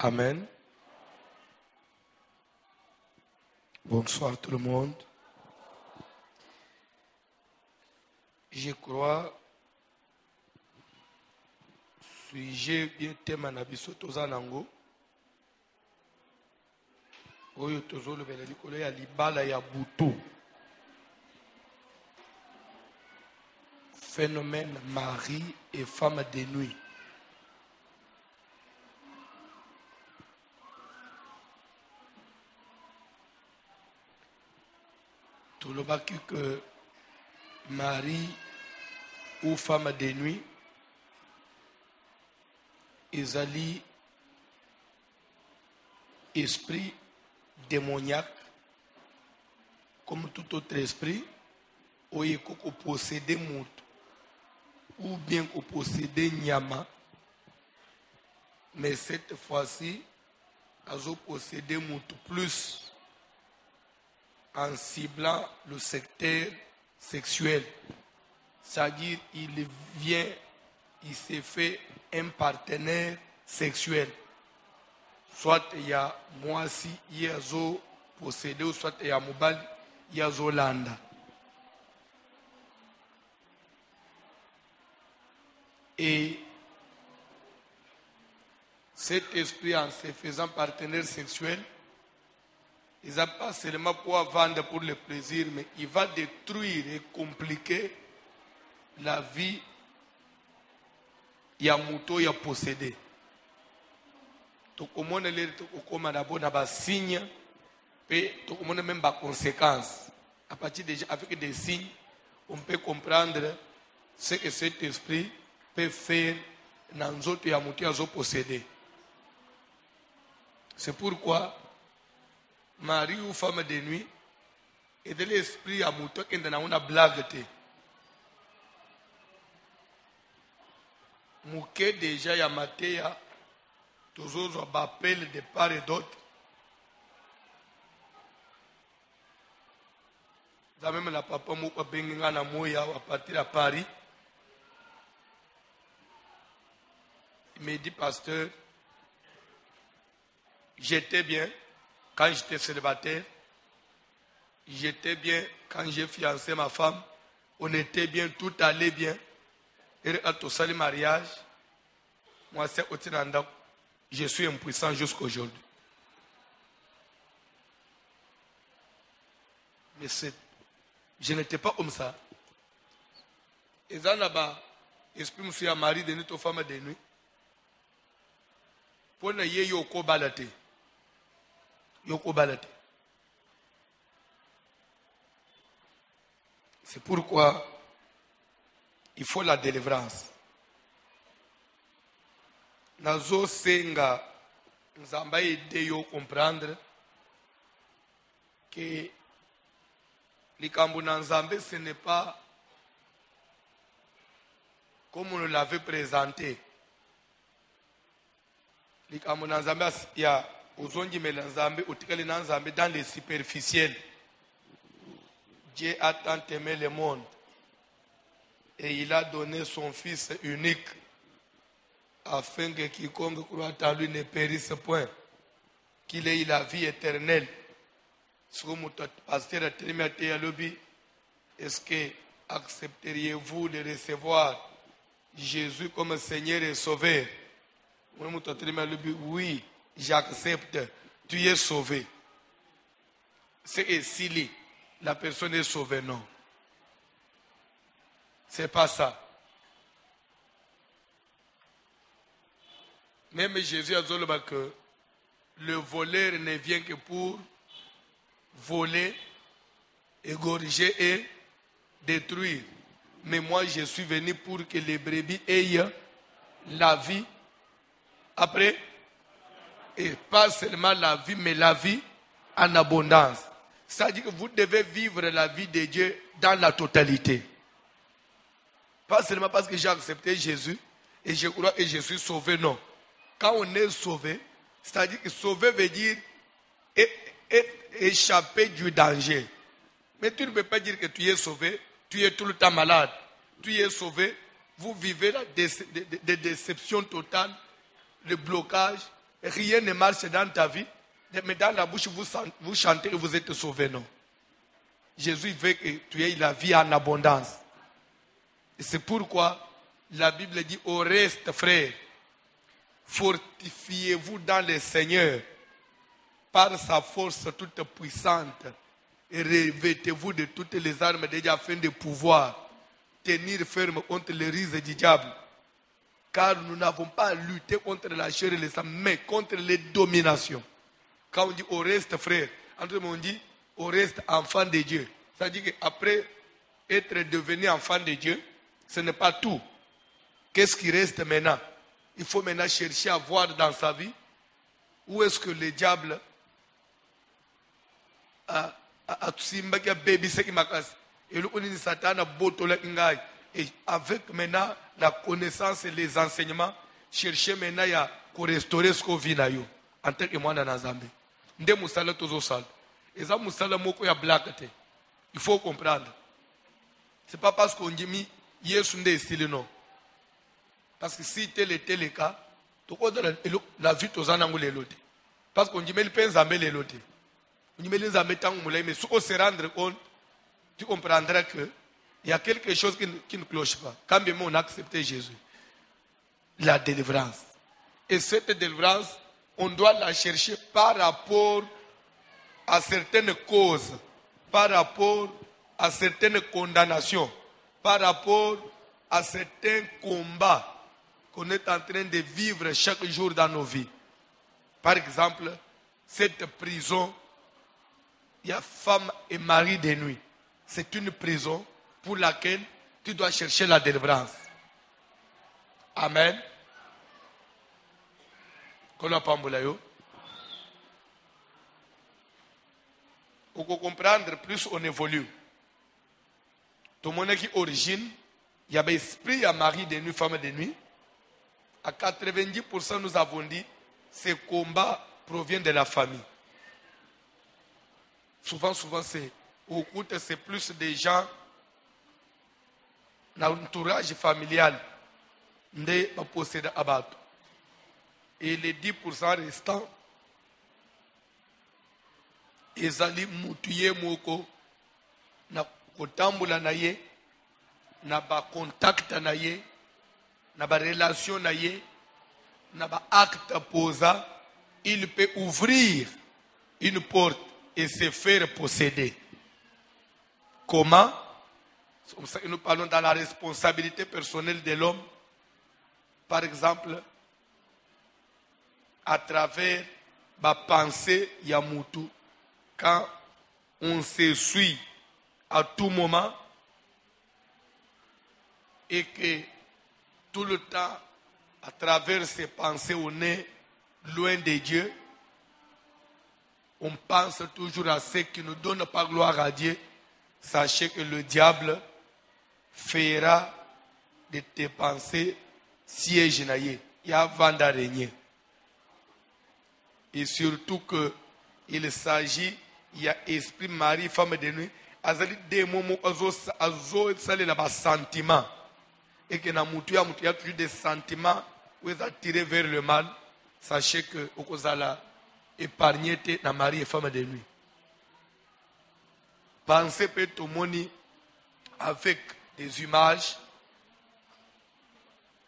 Amen. Bonsoir tout le monde. Je crois, suis-je bien thème na biso toza nango. Oyo tozo lobela likolo ya libala ya butu. Phénomène mari et femme de nuit. Tolobaki que mari ou femme de nuit, ezali esprit démoniaque, comme tout autre esprit, oye koko posséder mout, ou bien ko posséder nyama, mais cette fois-ci, azo posséder mout plus en ciblant le secteur sexuel. C'est-à-dire, il se fait un partenaire sexuel. Soit il y a moi si il y a zo possédé, ou soit il y a mobile, il y a zo landa. Et cet esprit, en se faisant partenaire sexuel, il n'a pas seulement pour vendre pour le plaisir, mais il va détruire et compliquer la vie. Il y a moto, il y a possédé. Donc, au moins, il y a des signes, et même des conséquences. À partir avec des signes, on peut comprendre ce que cet esprit peut faire dans les autres, il y a moto, il y a possédé. C'est pourquoi mari ou femme de nuit, et de l'esprit à moto qui est dans une blague. Mouké déjà ya matéa, toujours on appelle de part et d'autre. Ça même la papa mouka benga na moya à partir à Paris. Il me dit, pasteur, j'étais bien quand j'étais célibataire, j'étais bien quand j'ai fiancé ma femme, on était bien, tout allait bien. Et à tout ça, le mariage, moi, c'est au Tinanda, je suis impuissant jusqu'à aujourd'hui. Mais je n'étais pas comme ça. Et ça, là-bas, esprit me suis marié de nuit aux femmes de nuit. Pour ne y yoko balate. Yoko balate. C'est pourquoi il faut la délivrance. Nazo senga nzamba aide yo comprendre que likambo na nzambe ce n'est pas comme on l'avait présenté. Likambo na nzambe ya uzongi mela nzambe utikali na nzambe dans les superficiels. Dieu a tant aimé le monde et il a donné son fils unique afin que quiconque croit en lui ne périsse point, qu'il ait la vie éternelle. Est-ce que accepteriez-vous de recevoir Jésus comme Seigneur et Sauveur? Oui, j'accepte. Tu es sauvé. C'est que si la personne est sauvée, non. C'est pas ça. Même Jésus a dit que le voleur ne vient que pour voler, égorger et détruire. Mais moi, je suis venu pour que les brebis aient la vie après. Et pas seulement la vie, mais la vie en abondance. C'est-à-dire que vous devez vivre la vie de Dieu dans la totalité. Pas seulement parce que j'ai accepté Jésus et je crois que je suis sauvé, non. Quand on est sauvé, c'est-à-dire que sauvé veut dire échapper du danger. Mais tu ne peux pas dire que tu es sauvé, tu es tout le temps malade. Tu es sauvé, vous vivez des déceptions totales, le blocage, rien ne marche dans ta vie, mais dans la bouche, vous chantez et vous êtes sauvé, non. Jésus veut que tu aies la vie en abondance. Et c'est pourquoi la Bible dit au reste, frères, fortifiez-vous dans le Seigneur par sa force toute puissante et revêtez-vous de toutes les armes de Dieu afin de pouvoir tenir ferme contre les ruses du diable. Car nous n'avons pas à lutter contre la chair et le sang, mais contre les dominations. Quand on dit au reste, frère, on dit au reste, enfant de Dieu. Ça dit qu'après être devenu enfant de Dieu, ce n'est pas tout. Qu'est-ce qui reste maintenant? Il faut maintenant chercher à voir dans sa vie où est-ce que le diable a baby ce qui m'a cassé. Et avec maintenant la connaissance et les enseignements, chercher maintenant à restaurer ce qu'on vit en tant que moi dans la Zambie. Nde musala tozo sal. Et ça musala moko ya black te. Il faut comprendre. C'est pas parce qu'on dit mi yesu nde style non. Parce que si tel était le cas, la vie tozana ngule lote. Parce qu'on dit mais le pain Zambie le lote. On dit mais les Zambie tant moulay mais si on se rendre compte, tu comprendras que il y a quelque chose qui ne cloche pas. Quand bien on a accepté Jésus, la délivrance. Et cette délivrance, on doit la chercher par rapport à certaines causes, par rapport à certaines condamnations, par rapport à certains combats qu'on est en train de vivre chaque jour dans nos vies. Par exemple, cette prison, il y a femme et mari de nuit. C'est une prison pour laquelle tu dois chercher la délivrance. Amen. Pour comprendre plus, on évolue. Tout le monde qui origine, il y avait esprit à mari de nuit, femme de nuit. À 90%, nous avons dit, ces combats proviennent de la famille. Souvent, c'est plus des gens dans l'entourage familial de posséder abattu. Et les 10% restants, ils allaient moutuyer moko na kotambula na ye, na ba contact na ye, na ba relation na ye, na ba acte posa, il peut ouvrir une porte et se faire posséder. Comment? Nous parlons dans la responsabilité personnelle de l'homme. Par exemple, à travers ma pensée Yamutu, quand on se suit à tout moment et que tout le temps, à travers ces pensées, on est loin de Dieu, on pense toujours à ce qui ne donne pas gloire à Dieu. Sachez que le diable fera de tes pensées siège naïe. Il y a avant d'araignée. Et surtout que il s'agit, il y a esprit, mari, femme de nuit, azali des moments azo sali là-bas sentiment. Et que na mutu y a toujours des sentiments où ils attirés vers le mal. Sachez que okozala épargné na mari et femme de nuit. Pensez peut-être au moni avec des images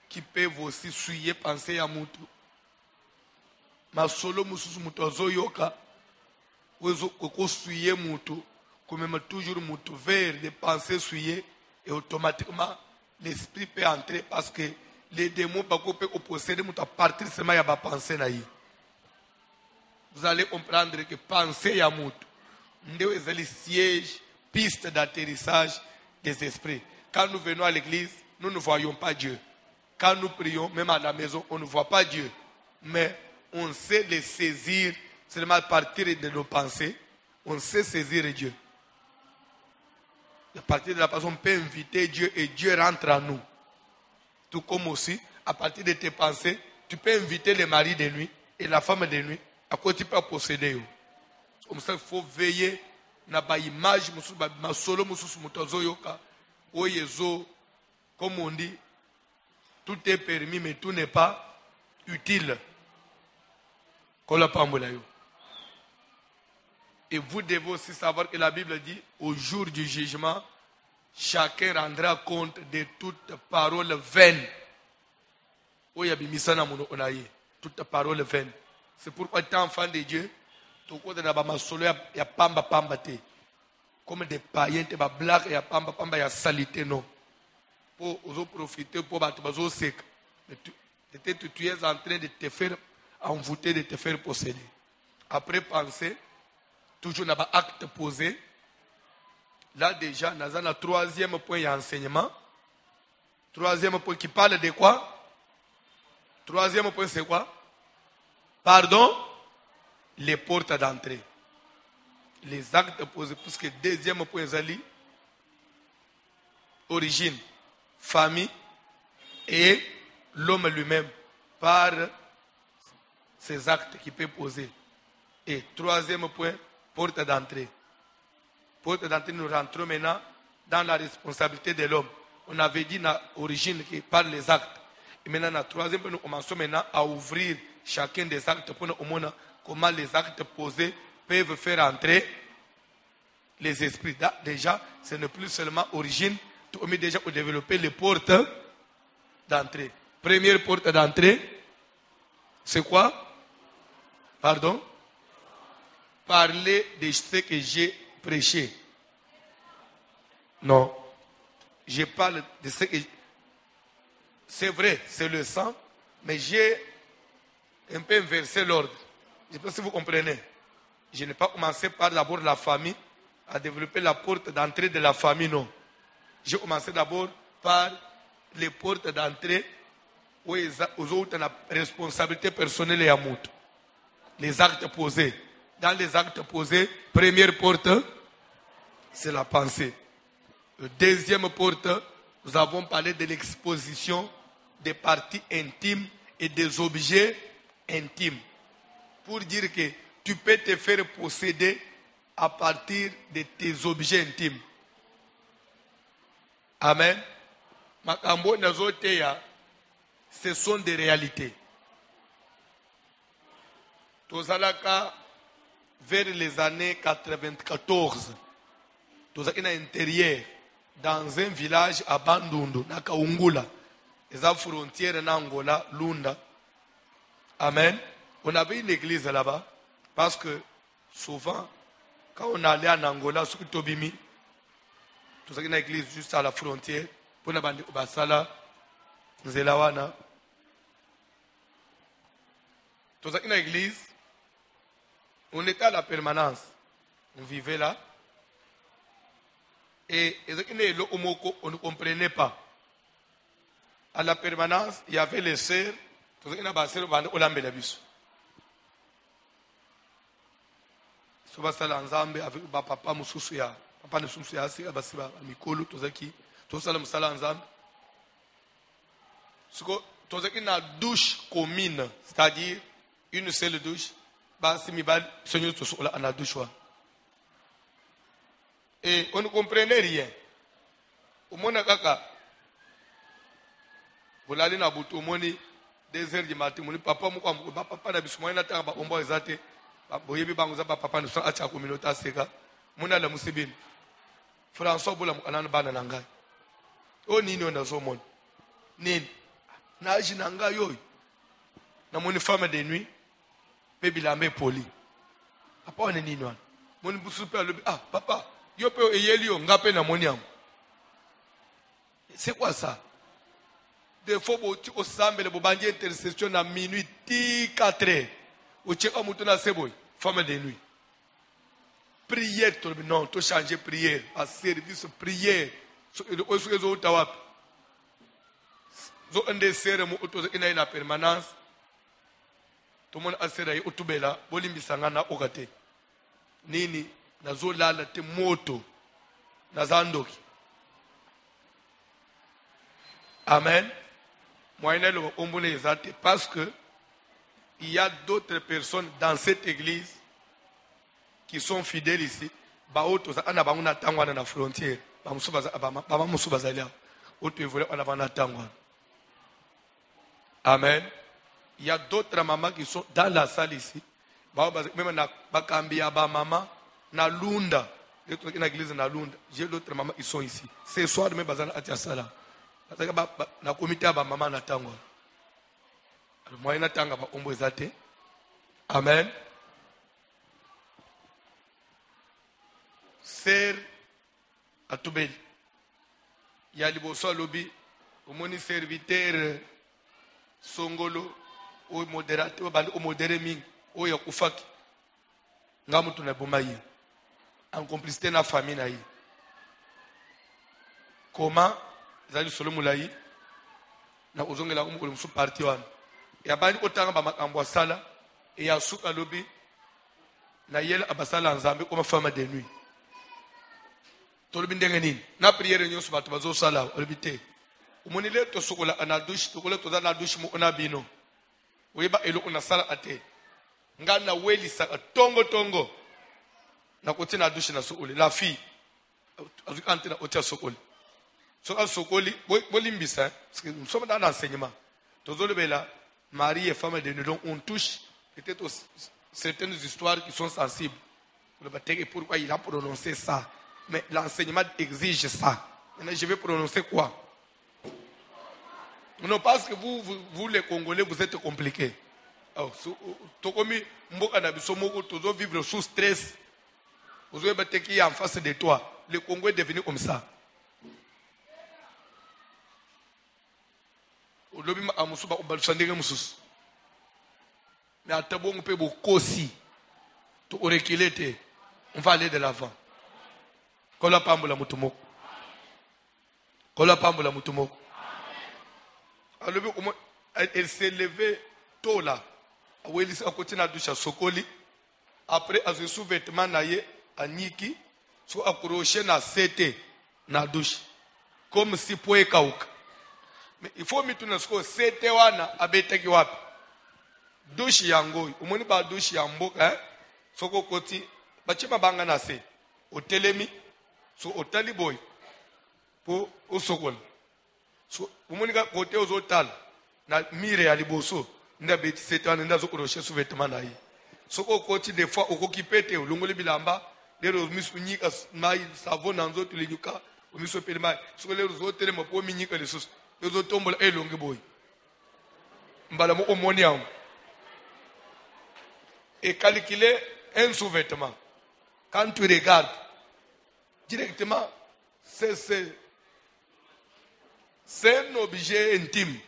qui peuvent aussi suyer penser à mutu. Ma solo mususu mutu azoyoka wezo koko suyer mutu comme toujours mutu vers des pensées suyées et automatiquement l'esprit peut entrer parce que les démons peuvent posséder mutu à partir seulement ya ba pensée na yi. Vous allez comprendre que penser à mutu ndeo ezali siège, piste d'atterrissage des esprits. Quand nous venons à l'église, nous ne voyons pas Dieu. Quand nous prions, même à la maison, on ne voit pas Dieu. Mais on sait les saisir seulement à partir de nos pensées. On sait saisir Dieu. À partir de la pensée, on peut inviter Dieu et Dieu rentre en nous. Tout comme aussi, à partir de tes pensées, tu peux inviter le mari de nuit et la femme de nuit à quoi tu peux posséder. Comme ça, il faut veiller na ba image ma solo mususu mutazo yoka oyezo comme on dit tout est permis mais tout n'est pas utile. Et vous devez aussi savoir que la Bible dit, au jour du jugement, chacun rendra compte de toute parole vaine. Toute parole vaine. C'est pourquoi tu es enfant de Dieu, comme des païens, tu vas blaguer, et pamba pamba ya salité non. Pour profiter, pour battre sec. Peut-être tu es en train de te faire envoûter, de te faire posséder. Après penser, toujours dans acte posé. Là déjà, nous avons le troisième point d'enseignement. Troisième point qui parle de quoi? Troisième point c'est quoi? Pardon? Les portes d'entrée. Les actes posés. Puisque deuxième point c'est origine, famille et l'homme lui-même par ces actes qu'il peut poser. Et troisième point, porte d'entrée. Porte d'entrée, nous rentrons maintenant dans la responsabilité de l'homme. On avait dit dans l'origine qui parle les actes. Et maintenant, dans le troisième point, nous commençons maintenant à ouvrir chacun des actes pour nous montrer comment les actes posés peuvent faire entrer les esprits. Déjà, ce n'est plus seulement origine, mais déjà pour développer les portes d'entrée. Première porte d'entrée, c'est quoi? Pardon? Parler de ce que j'ai prêché. Non. Je parle de ce que... C'est vrai, c'est le sang, mais j'ai un peu inversé l'ordre. Je ne sais pas si vous comprenez. Je n'ai pas commencé par d'abord la famille, à développer la porte d'entrée de la famille, non. J'ai commencé d'abord par les portes d'entrée aux autres la responsabilité personnelle et amour. Les actes posés. Dans les actes posés, première porte, c'est la pensée. Deuxième porte, nous avons parlé de l'exposition des parties intimes et des objets intimes. Pour dire que tu peux te faire posséder à partir de tes objets intimes. Amen. Makambo nazoteya, ce sont des réalités. Tozalaka vers les années 94, tozalaki na intérieur, dans un village à Bandundu, na Kaungula, les frontières na Angola, Lunda. Amen. On avait une église là-bas, parce que souvent, quand on allait en Angola, sur Tobimi, tozalaki une église juste à la frontière, pour na bandi basala, Nzelawana. Tozalaki une église. On était à la permanence. On vivait là. Et on ne comprenait pas. À la permanence, il y avait les sœurs. Il y avait les sœurs. Avec papa Moussoussia. Papa Moussoussia, c'est Mikolo, Tozaki. Tozala Moussala Nzambe. Tozaki na douche commune. C'est-à-dire une seule douche. Et on ne comprenait rien. Au monde kaka, vous allez na butu moni 2h du matin, moni papa moko papa na biso moyena tanga ba ombo ezate, ba boyebi bango za papa no so acha communauté seka. Mona la musibini. François bola mukana bana na ngai. O nini on zo moni? Nini? Na aji na ngai yoy. Na moni femme de nuit. Baby lambe poli. Papa on est nini wana? Moni busu pe alobi ah papa, yo pe eyeli yo ngape na moni yango. C'est quoi ça? Des fois au sambele bo bandi intercession à minuit 4h. Au cheka mutu na seboy, femme de nuit. Prière to non, to changer prière, à service prière. So zo tawap. Zo ende sere mu auto ina ina permanence. Tout le monde a serré au Tubela, Bolimbi Sangana Ogate. Nini, Nazola, la Temoto, Nazandoki. Amen. Moi, parce que il y a d'autres personnes dans cette église qui sont fidèles ici. Baoto, ana banguna tangwana na frontière. Baba musubazalia. Oto evole ana banguna tangwana. Amen. Il y a d'autres mamans qui sont dans la salle ici. Même na bakambia ba maman na lunda. Les autres qui na église na lunda. J'ai d'autres mamans qui sont ici. Ce soir même bazana atia sala. Parce que na comité ba maman na tango. Alors moi na tanga ba ombo ezate. Amen. Sœur Atubeli. Il y a liboso lobby. Au moni serviteur Songolo. Au modérateur. Au modéré ming. Au yakufaki. Nga mutu na boma ye. En complicité na famille na ye. Comment ezali solo mulayi na ozongela umukolo musu parti wana. Ya bani otanga ba makambo sala et ya suka lobi na yela abasala nzambe comme femme de nuit. Tolobi ndenge nini? Na prière nyonso bato bazo sala olibite. Umonile to sokola ana douche to kola to na douche mo ona bino. Oyeba elo ona sala ate. Nga na weli sa tongo na koti na douche na sokoli la fille avec antena otia sokoli so al sokoli bolimbisa parce que nous sommes dans l'enseignement tozolobela Marie et femme de nous donc on touche peut-être certaines histoires qui sont sensibles le baptême pourquoi il a prononcé ça mais l'enseignement exige ça. Maintenant je vais prononcer quoi? Non parce que vous les Congolais vous êtes compliqués. Tokomi mboka na biso moko tozo vivre sous stress. Vous avez battu qui est en face de toi. Le Congo est devenu comme ça. Aujourd'hui, on va aller de l'avant. Elle s'est levée tôt là. Après, à ce sous-vêtement, Aniki, soit accroché na sete na douche comme si poe kauka. Mais il faut mettre na sko sete wana abetaki wapi douche yango umoni ba douche ya mboka soko koti bachima banga na se otelemi so otali boy po osokol so umoni ka kote ozotal na mire ya liboso nda beti sete wana nda zokoroshe sous-vêtement na ye soko koti des fois okokipete olongoli bilamba lero misunyika mai savon nanzo tulinyuka omiso pele mai soko lero zotere mapo minyika lesusu lezo tombola elonge boy mbala mo omoni yango et calculer un sous-vêtement quand tu regardes directement c'est un objet intime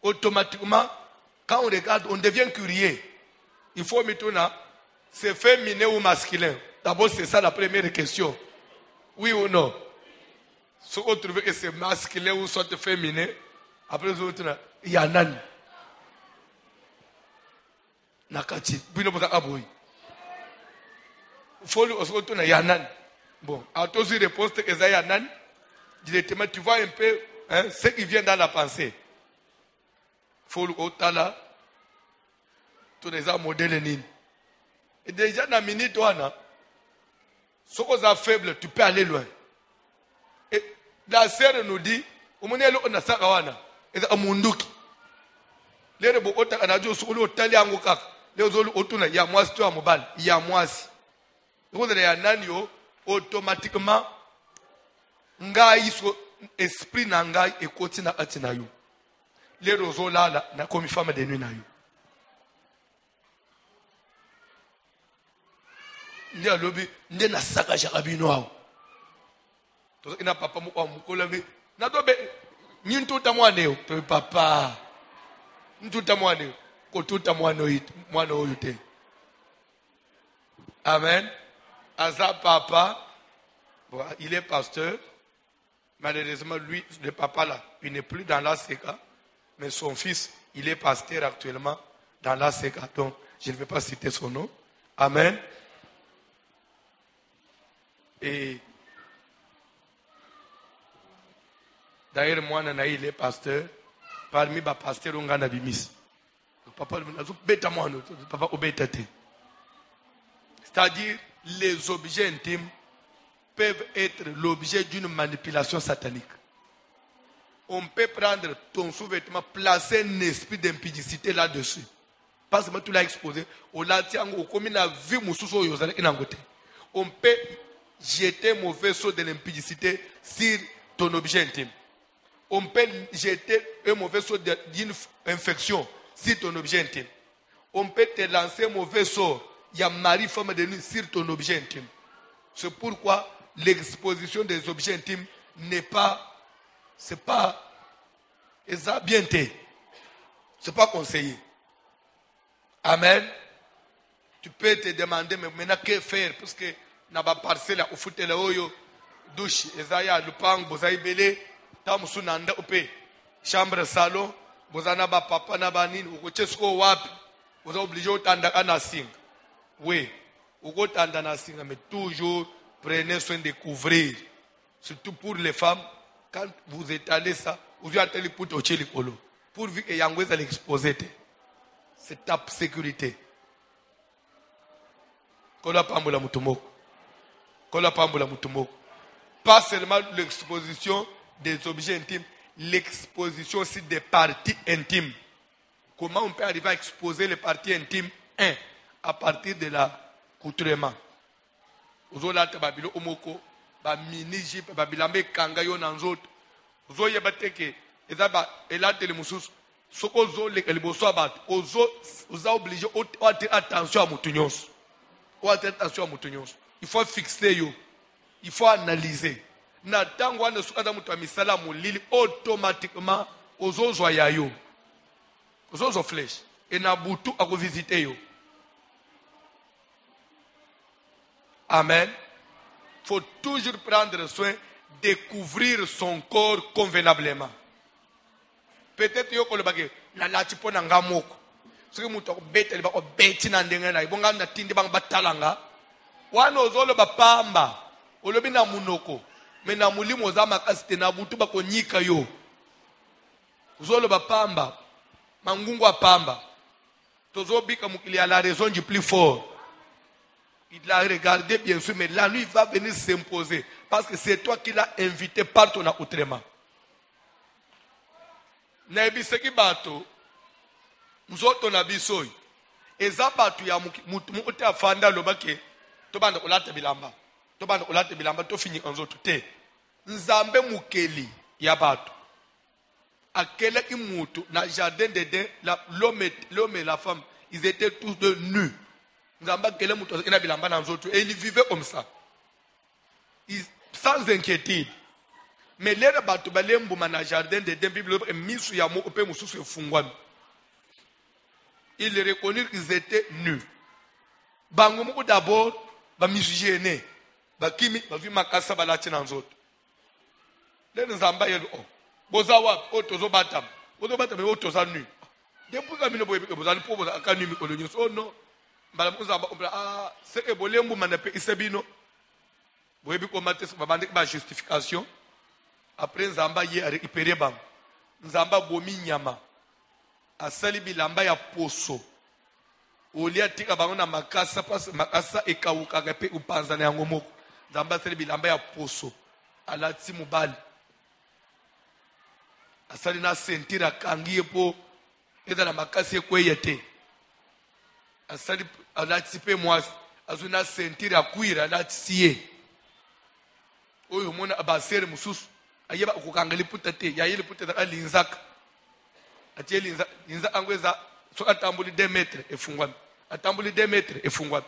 automatiquement quand on regarde on devient curieux. Il faut maintenant c'est féminin ou masculin. D'abord, c'est ça la première question. Oui ou non? Si on trouve que c'est masculin ou soit féminin, après les autres, il y a nan. Nakati. Bino bota aboy. Faut le retourner, il y a nan. Bon, à tous les réponses que ça y a nan, directement, tu vois un peu ce qui vient dans la pensée. Faut le retourner là. Tous les gens modèles nini. Et déjà, dans la minute, ce qu'on a faible, tu peux aller loin. Et la sœur nous dit, on a sakawana, et a munduki. Les rebaux, on a dit, on a tali angokak. Les autres, on a ya moi, tu as mobile, ya moi. Donc, il y a nanyo, automatiquement, ngai so esprit nangai et kotina atinayu. Les roseaux là, na comme femme de nuit nayu. Ndi alobi ndi na saka jakabino awo to ina papa mu kwa mukola bi na dobe nyintu tamwaneo to papa ntu tamwaneo ko tuta mwana oyo te. Amen. Asa papa bon, il est pasteur. Malheureusement lui le papa là il n'est plus dans la seka mais son fils il est pasteur actuellement dans la seka donc je ne vais pas citer son nom. Amen. Et d'ailleurs, moi, il est pasteur. Parmi les pasteurs, on a bimis. Papa, papa, c'est-à-dire, les objets intimes peuvent être l'objet d'une manipulation satanique. On peut prendre ton sous-vêtement, placer un esprit d'impudicité là-dessus. pas seulement tu l'as exposé, on peut jeter un mauvais sort de l'impudicité sur ton objet intime. On peut jeter un mauvais sort d'une infection sur ton objet intime. On peut te lancer un mauvais sort, il y a mari, femme de nuit sur ton objet intime. C'est pourquoi l'exposition des objets intimes n'est pas, c'est pas, c'est pas conseillé. Amen. Tu peux te demander, mais maintenant, que faire? Parce que, na ba parcelle, au foot, douche, ezaya, lupang, bozai belé, tam sunanda, upe, chambre, salon, bozana ba papa, na ba nini, ou chesko wap, vous obligé au tanda na sing. Oui, au tanda na sing, mais toujours, prenez soin de couvrir. Surtout pour les femmes, quand vous étalez ça, vous avez les poutres au chélicolo. Pourvu que Yangwez à l'exposer. C'est ta sécurité. Pas seulement l'exposition des objets intimes, l'exposition aussi des parties intimes. Comment on peut arriver à exposer les parties intimes? À partir de l'accoutrement. Uzolata babilo omoko ba miniji ba bilambe kanga yo nanzoto uzoye bateke ezaba elate le mususu soko zo le liboso abat ozo uza obligé o attention à mutunyos o attention à mutunyos il faut fixer yo il faut analyser na tango wana suka mutu amisala mulili automatiquement ozo zo yayo ozo zo flèche et na butu ako visiter yo. Amen. Il faut toujours prendre soin de couvrir son corps convenablement. Peut-être que vous na lati pona ngamoko. Soki mutu bete ba beti na ndenge na ibonga na tindi bang batalanga. Wana ozolo ba pamba. Olobi na munoko. Me na mulimo za makasite na butu ba konyika yo. Ozolo ba pamba. Mangungu apamba. Tozo bika mukili à la raison du plus fort. Il l'a regardé bien sûr, mais là, lui, il va venir s'imposer. Parce que c'est toi qui l'as invité par ton accoutrement. Naibiseki bato, mzoto nabisoy. Eza bato ya mutu afanda lobake, tobanda olate bilamba. Tobanda olate bilamba, to fini nzoto te. Nzambe mukeli ya bato. Akele imutu, na jardin d'Éden, l'homme et la femme, ils étaient tous deux nus. Et il vivait comme ça. Sans inquiétude. Mais les rabattu balembo na jardin de Bible misu ya mo pe mususu efungwami. Il reconnut qu'ils étaient nus. Bango moko d'abord ba misugene. Ba kimi ba vi makasa balati na nzoto. Le nzamba yelo o. Bozawa o tozo batam. Bozo batam o toza nu. Depuis que mino boye bozali po boza akanu mi kolonyo. Oh non. C'est que bolembu manape isebino boyebi komate babande ba justification après nzamba ye a récupéré bam nzamba bomi nyama asali bilamba ya poso olia tika bango na makasa parce makasa ekauka pe upanza na yango moko nzamba asali bilamba ya poso alati mubali asali na sentira kangie po eza na makasi ekweyete asali alatipe mwasi azuna sentira kuira latisie oyo mona abasere mususu ayeba ukukangeli putate yayeli putate alinzaka ati linza angweza so atambuli 2 metres efungwa atambuli 2 metres efungwa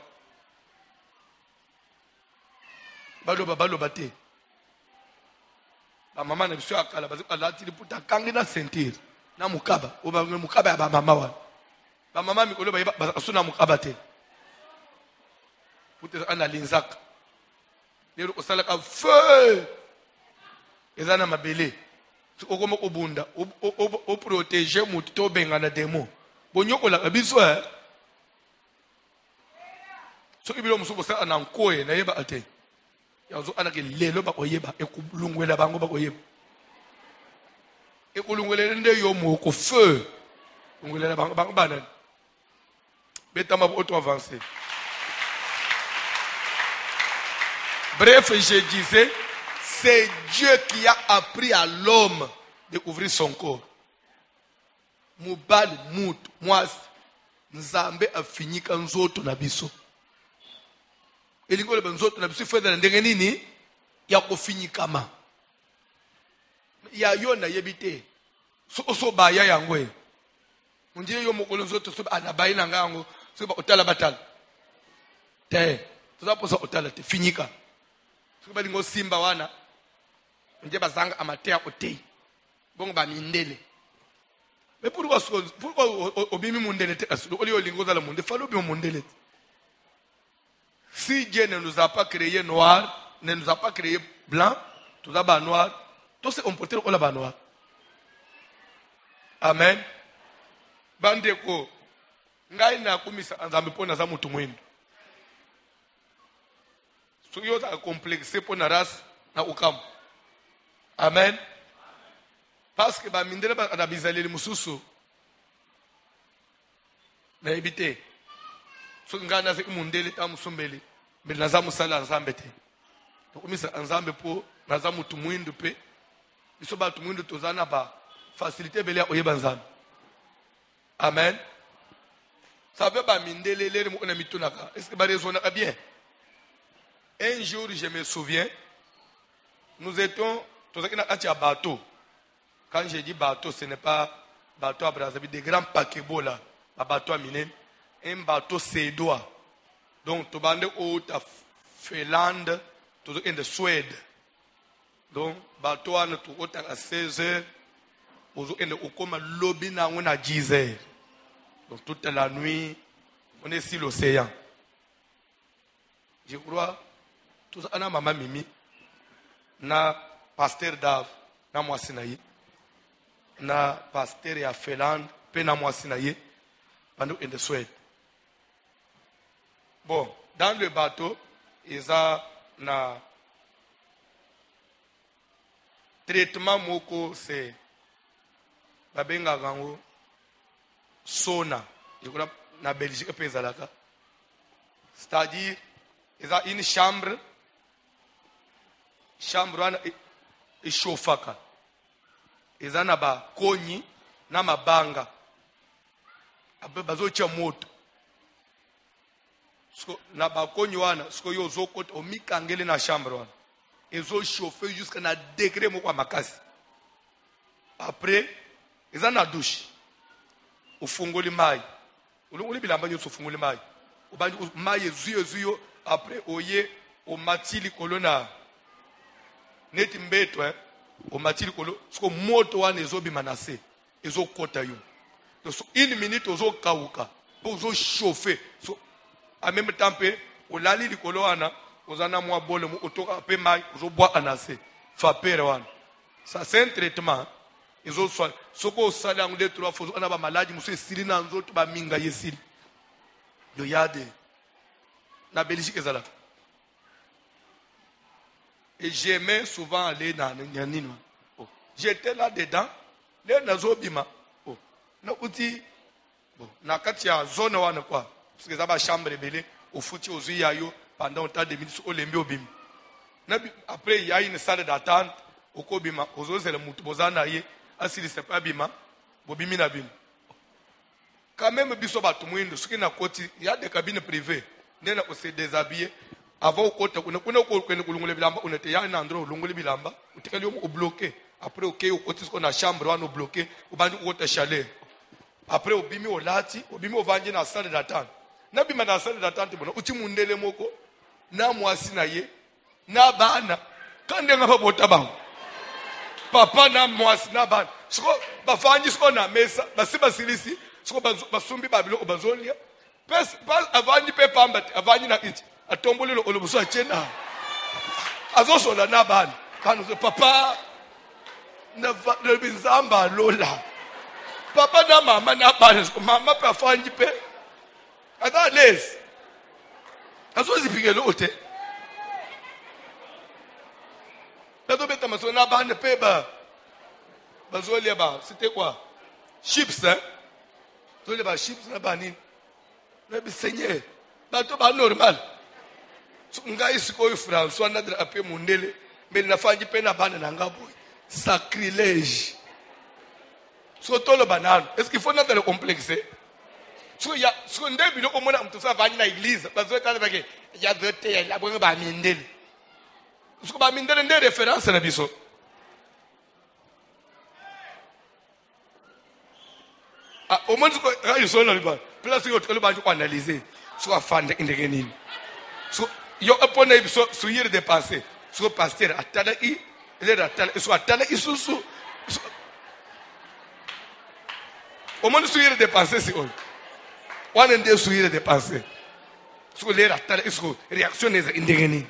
baloba te ba mama na biso akala bazi alati liputa kangi na sentira na mukaba oba mukaba ya ba mama wa ba mama mikolo ba asuna mukaba te puta analinzaka lero osalaka feu ezana mabele okoma obunda o protéger mutu to benga na demo bonyokola biso so ibilo musubo sa anankoe na yeba ate yazo anake lelo ba oyeba ekulungwela bango ba oyeba ekulungwele nde yo moko feu ngwela bango bana betama auto avancer. Bref, je disais, c'est Dieu qui a appris à l'homme de couvrir son corps. Mubali, mut, mwasi, nzambe afinyika nzoto na biso. Elingo le nzoto na biso ifedela ndenge nini ya kofinyikama. Ya yona yebite. So ba ya yangwe. Undiye yo mokolo nzoto so anabayi na ngango so ba otala batala. Te. Toza posa otala te finyika. So ba lingo simba wana. Undiye bazanga amatea otei. Bongo ba mindele. Mais pourquoi obimi mondele te asulu oli olingo za la monde falo obi mondele. Si Dieu ne nous a pas créé noir, ne nous a pas créé blanc, tout d'abord noir, tout se comporter au la noir. Amen. Bandeko ngai na kumisa nzambe pona za mutu mwindu. So yo za complexe pona race na ukamu. Amen. Parce que ba mindele ba adabizaleli mususu na ebite. So ngana se mundele ta musumbeli mais naza musala nzambe te. To kumisa nzambe po naza mutu mwindu pe. Biso ba mutu mwindu tozana ba facilité bele oyeba nzambe. Amen. Ça veut pas mindele le mo na mitunaka. Est-ce que ba raisonnaka bien? Un jour je me souviens nous étions tozaki na kati ya bateau. Quand je dis bateau, ce n'est pas bateau à Brazzaville, des grands paquebots là, un bateau à miner, un bateau suédois. Donc, tu vas au Finlande, tu vas en Suède. Donc, bateau à 16 heures, tu vas au lobby à 10 heures. Donc, toute la nuit, on est sur l'océan. Je crois, tout ça, on a maman Mimi, na pasteur Dave, na moi Sinaï. Na pasteur ya Finlande pe na mwasi na ye pendant in the Suède. Bon, dans le bateau, ils ont na traitement moko c'est babenga gango sauna. Je crois na Belgique pe zalaka. C'est-à-dire ils ont une chambre wana ishofaka. Ezana ba konyi na mabanga abe bazocha moto sko na ba konyi wana sko yo zokota omikangele na chambre wana ezo chauffer jusqu'à na degré moko makasi. Après ezana douche ufungoli mai ulunguli bilamba nyo ufungoli mai ubandi mai ezuyo après oye o matili kolona neti mbeto au matili kolo sko moto wana ezobi manase ezokota yo. Donc une minute ozo kauka ozo chauffer so en même temps pe olali likolo wana ozana mwa bole mo otoka pe mai ozo bois anase fa pere wana. Ça c'est un traitement ezo so soko osala ngde 3 fois ona ba maladi muso esili na nzoto ba minga yesili yo yade na Belgique ezala. Et j'aimais souvent aller dans Nyanino. Oh. J'étais là-dedans. Les nazobima. Oh. Nakuti. Bon. Nakati ya zone wana quoi. Parce que ça va chambre rebelle. Au foutu aux yayo pendant un temps de minutes au lembi obim. Après il y a une salle d'attente. Au kobima. Aux autres c'est le mutubozana ye. Asili c'est pas bima. Bobimi na bim. Quand même biso batu mwindo. Ce qui n'a koti. Il y a des cabines privées. Nena on s'est déshabillé. Avant kota kuna kulungule bilamba unete ya na ndro lungule bilamba utikali o bloqué après OK o koti ko na chambre wana o bloqué ubandi kota chalet après obimi o lati obimi o vanje na salle d'attente na bima na salle d'attente bona uti mundele moko na mwasi na ye na bana kande ngaba bota bango papa na mwasi na bana siko bafanji siko na mesa basiba silisi siko basumbi babilo obazolia pes avanji pe pamba avanji na inchi atombolelo olobuso achena azosola na bana kanu papa na binzamba lola papa na mama na bana mama pa fanji pe ata les azozipigelo ote Pedo beta maso na bana pe ba bazolia ba c'était quoi chips hein zolia ba chips na bani na bi seigneur bato ba normal ngai siko François na dra ape mundele mais na fanji pe na bana na ngabo sacrilège sotolo banane est-ce qu'il faut na le complexer So ya so nde bilo ko mona mtu sa vani na église bazo tala bake ya vote ya la bwe ba mindele so ba mindele nde référence na biso au moins ko ra so na liba place yo tolo ba ko analyser so afanda indeke nini so yo opona biso so yire de passer so pasteur atala I le atala so atala isusu au moins so yire de passer si on one and day suire de penser so le atala iso réaction is indeke nini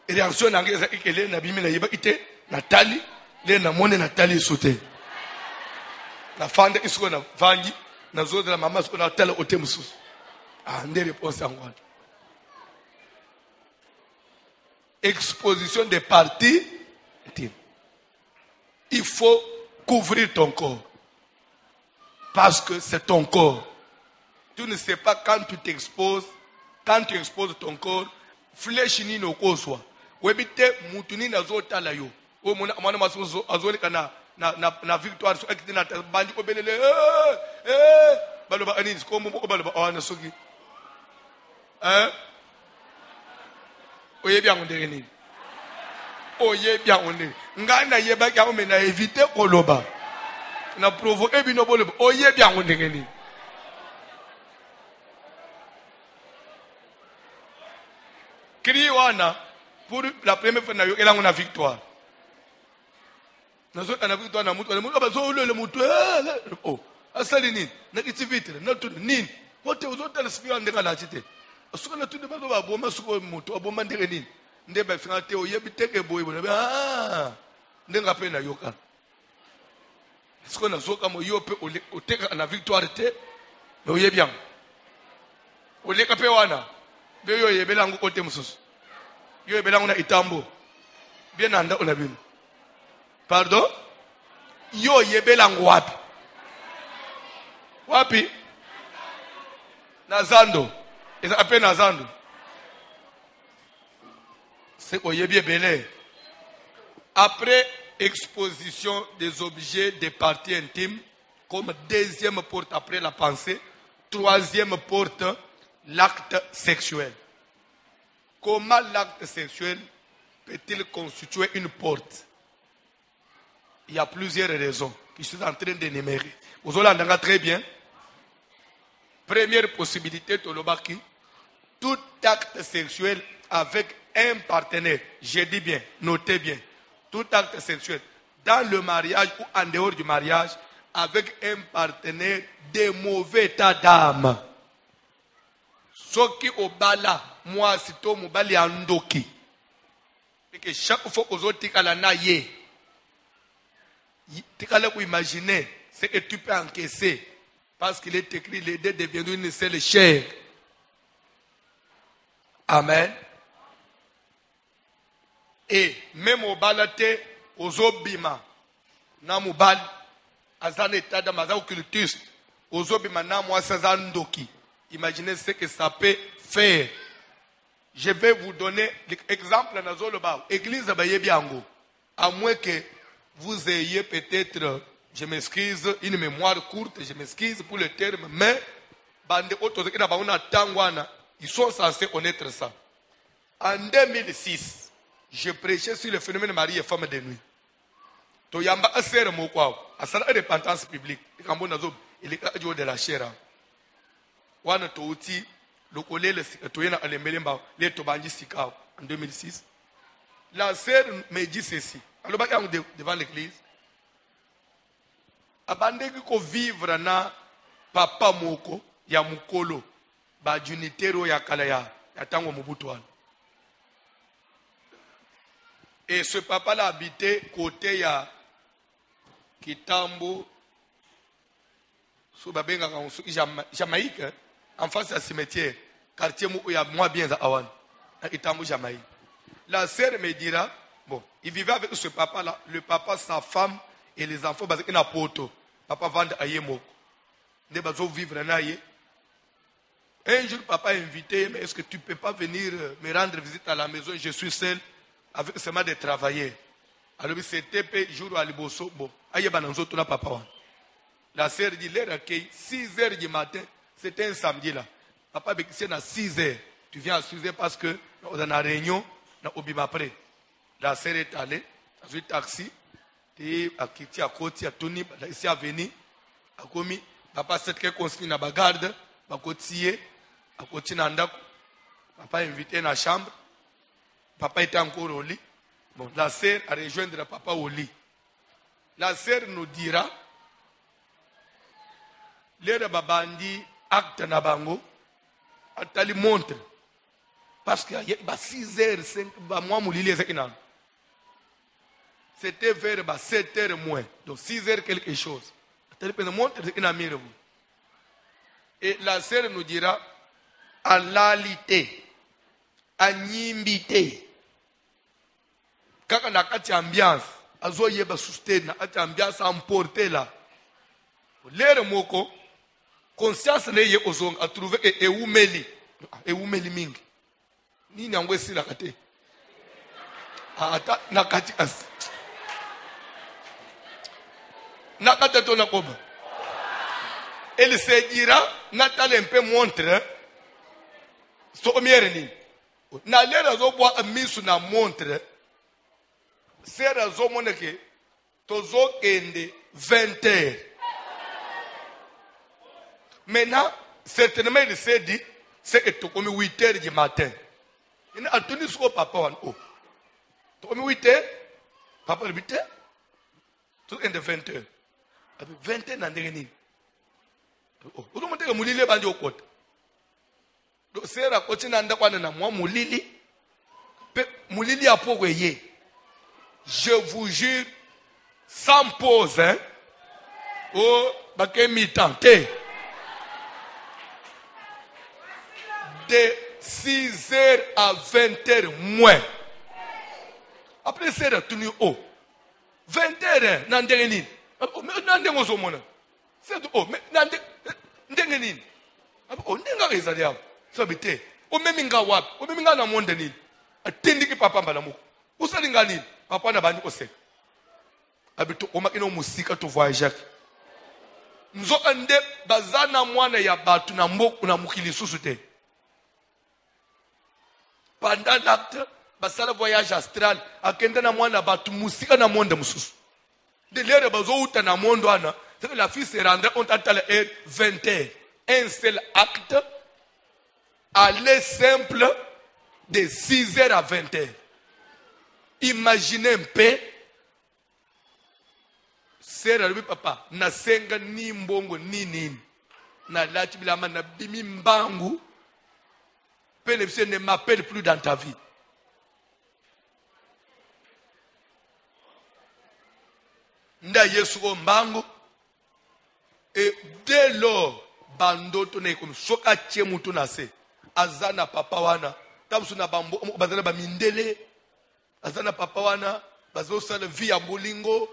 réaction na ngeza ikele na bimi na yeba ite Natali le na mone Natali sote na fanda isko na vangi na zoda la mama isko na tala ote mususu nde réponse angwa exposition des parties intimes. Il faut couvrir ton corps parce que c'est ton corps. Tu ne sais pas quand tu t'exposes, quand tu exposes ton corps flèche ni no kozwa webite mutuni na zota la yo o mwana masuzo azoli kana na victoire so ekina bandi ko belele baloba ani ko mo ko baloba ona soki oye bien ondere ni oye bien ondere ngana yeba ka o mena éviter koloba na provoquer bino boloba oye bien ondere ni Crie wana pour la première fois na yo elango na victoire. Na zo na victoire na mutu bazo le mutu oh asali nini na kitivitre na tout nini wote uzote na sifika ndeka la chite. Asuka na tout bazo ba boma suko mutu aboma ndeke nini nde ba finga te oyebiteke boye bona ndenga pe na yoka. Siko na zoka mo yo pe oteka na victoire te mais oyebiang. Oleka pe wana Yo yebelangu kote mususu. Yo yebelangu na itambo. Bien anda unabinu. Pardon? Yo yebelangu wapi? Wapi? Nazando. Eza ape nazando. C'est quoi yebie belé. Après exposition des objets des parties intimes, comme deuxième porte après la pensée, troisième porte l'acte sexuel. Comment l'acte sexuel peut-il constituer une porte? Il y a plusieurs raisons que je suis en train d'énumérer. Vous allez très bien. Première possibilité, Tolobaki, tout acte sexuel avec un partenaire, je dis bien, notez bien, tout acte sexuel dans le mariage ou en dehors du mariage avec un partenaire de mauvais état d'âme. Soki obala moi sito mobali andoki et que chaque fois que ozoti kala na ye tikala ku imaginer ce que tu peux encaisser parce qu'il est écrit les deux deviendront une seule chair. Amen. Et même obala te ozobima na mobali azana état d'âme aza occultiste ozobima na moi sazandoki. Imaginez ce que ça peut faire. Je vais vous donner l'exemple dans Zoloba. Église Bayebiango. À moins que vous ayez peut-être, je m'excuse, une mémoire courte, je m'excuse pour le terme, mais ils sont censés connaître ça. En 2006, je prêchais sur le phénomène mari et femme de nuit. Toyamba asser mokwa, asara repentance publique. Il est de la chair. Wana touti lokole le toyena alembelemba le tobanji sikao en 2006. La sœur me dit ceci. Alors devant l'église. Abandeki ko vivre na papa moko ya mukolo ba junitero ya kala ya tango Mobutu. Et ce papa là habitait côté ya Kitambo sous babenga Jamaïque. En face du cimetière, quartier où il y a moins bien à Awan, à Itambo Jamaïque. La sœur me dira, bon, il vivait avec ce papa-là, le papa, sa femme et les enfants, parce qu'il y a un poteau. Papa vend à Yemoko. Ne pas vivre en Aïe. Un jour, papa a invité, mais est-ce que tu ne peux pas venir me rendre visite à la maison? Je suis seul, avec seulement de travailler. Alors, c'était jour à Liboso, bon, Aïe Bananzo, tout là, papa. La sœur dit, les recueils, 6 heures du matin, c'était un samedi là. Papa c'est à 6 heures. Tu viens à 6 heures parce que on a une réunion, on a obima après. La sœur est allée, dans un taxi, et à Kiti, à Koti, à Tony, ici à venir, à Komi, papa c'est qu'elle construit dans la garde, à Koti, à Koti Nandako. Papa est invité dans la chambre. Papa était encore au lit. Bon, la sœur a rejoindre le papa au lit. La sœur nous dira, les babandi acte na bango, atali montre. Parce qu'il y a 6 heures, 5 mois, c'était vers 7 heures moins. Donc 6 heures quelque chose. Montre ce qu'il a mis. Et la sœur nous dira, à l'alité, à nyimbité, quand on a une ambiance, à zoyer ba soutenir, à ambiance à emporter là. L'air moko, conscience n'est pas ozong à trouver et oumeli ming. Ni n'angwe si la kate. Ata nakati as. Nakata to nakoba. Elle se dira, Nathalie un peu montre, so miereni. Na lera zo boa misu na montre. Sera zo moneke, tozo kende 20 heures. Maintenant, certainement il s'est dit, c'est que tu comme 8 heures du matin. Il a tenu ce papa. Tu comme 8 heures, papa 8 heures, tout est de 20 heures. 20 heures, n'en est rien. Vous me dites que Moulili est bandé au côté. Donc, c'est la côté n'anda quoi n'a moi Moulili. Moulili a pour voyer. Je vous jure, sans pause, hein. Oh, baké mi-tenté. De 6 heures à 20 heures moins. Après, c'est retenu haut. 20 heures, n'andérénine. N'andérénine. C'est tout haut. Mais n'andérénine. Oh, n'andérénine. Ça veut dire, oh, même inga wap, oh, même inga na monde ni. Attendi ki papa mbalamu. Usa n'ingani, papa na bani ose. Abito, oh, makino musika to voyager. Nzo ande bazana mwana ya batu na mboku na mukili susute. Pendant l'acte, basala voyage astral, akenda na mwana batu musika na monde mususu. De l'air bazo uta na monde wana, c'est que la fille se rendrait on t'attend à 20 heures. Un seul acte, aller simple de 6 heures à 20 heures. Imaginez un peu, sera lui papa, na senga ni mbongo ni nini, na lati bilama na bimi mbangu, Pénépsie ne m'appelle plus dans ta vie. Nda Yesu mbango. Et dès lors, bandoto ne comme soka tchemutu nase. Azana papa wana. Tamsu na bambo bazana ba mindele. Azana papa wana bazo sala vie ya bolingo.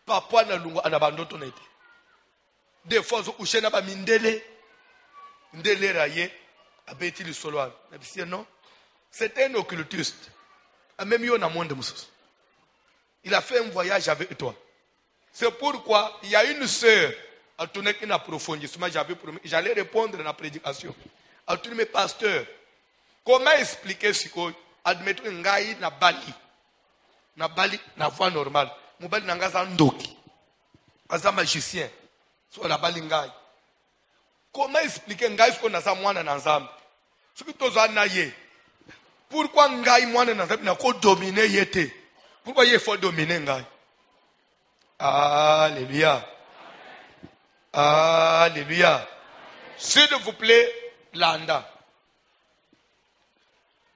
Papa na lungo ana bandoto na ite. Des fois zo ushena ba mindele. Ndele raye. Abeti le solo. Non. C'était un occultiste. Même yo na monde musus. Il a fait un voyage avec toi. C'est pourquoi il y a une sœur à tourner qui n'a approfondissement. J'allais répondre à la prédication. À tourner mes pasteurs. Comment expliquer ce que admettons un gars na Bali. Na Bali na voix normale. Mon Bali na ngaza ndoki. Aza magicien. Sur la Bali ngai. Comment expliquer ngai ce qu'on a ça moi na nzambe? Ce que tu as naïe. Pourquoi ngai moi na nzambe na ko dominer yete? Pourquoi il faut dominer ngai? Alléluia. Alléluia. S'il vous plaît, Landa.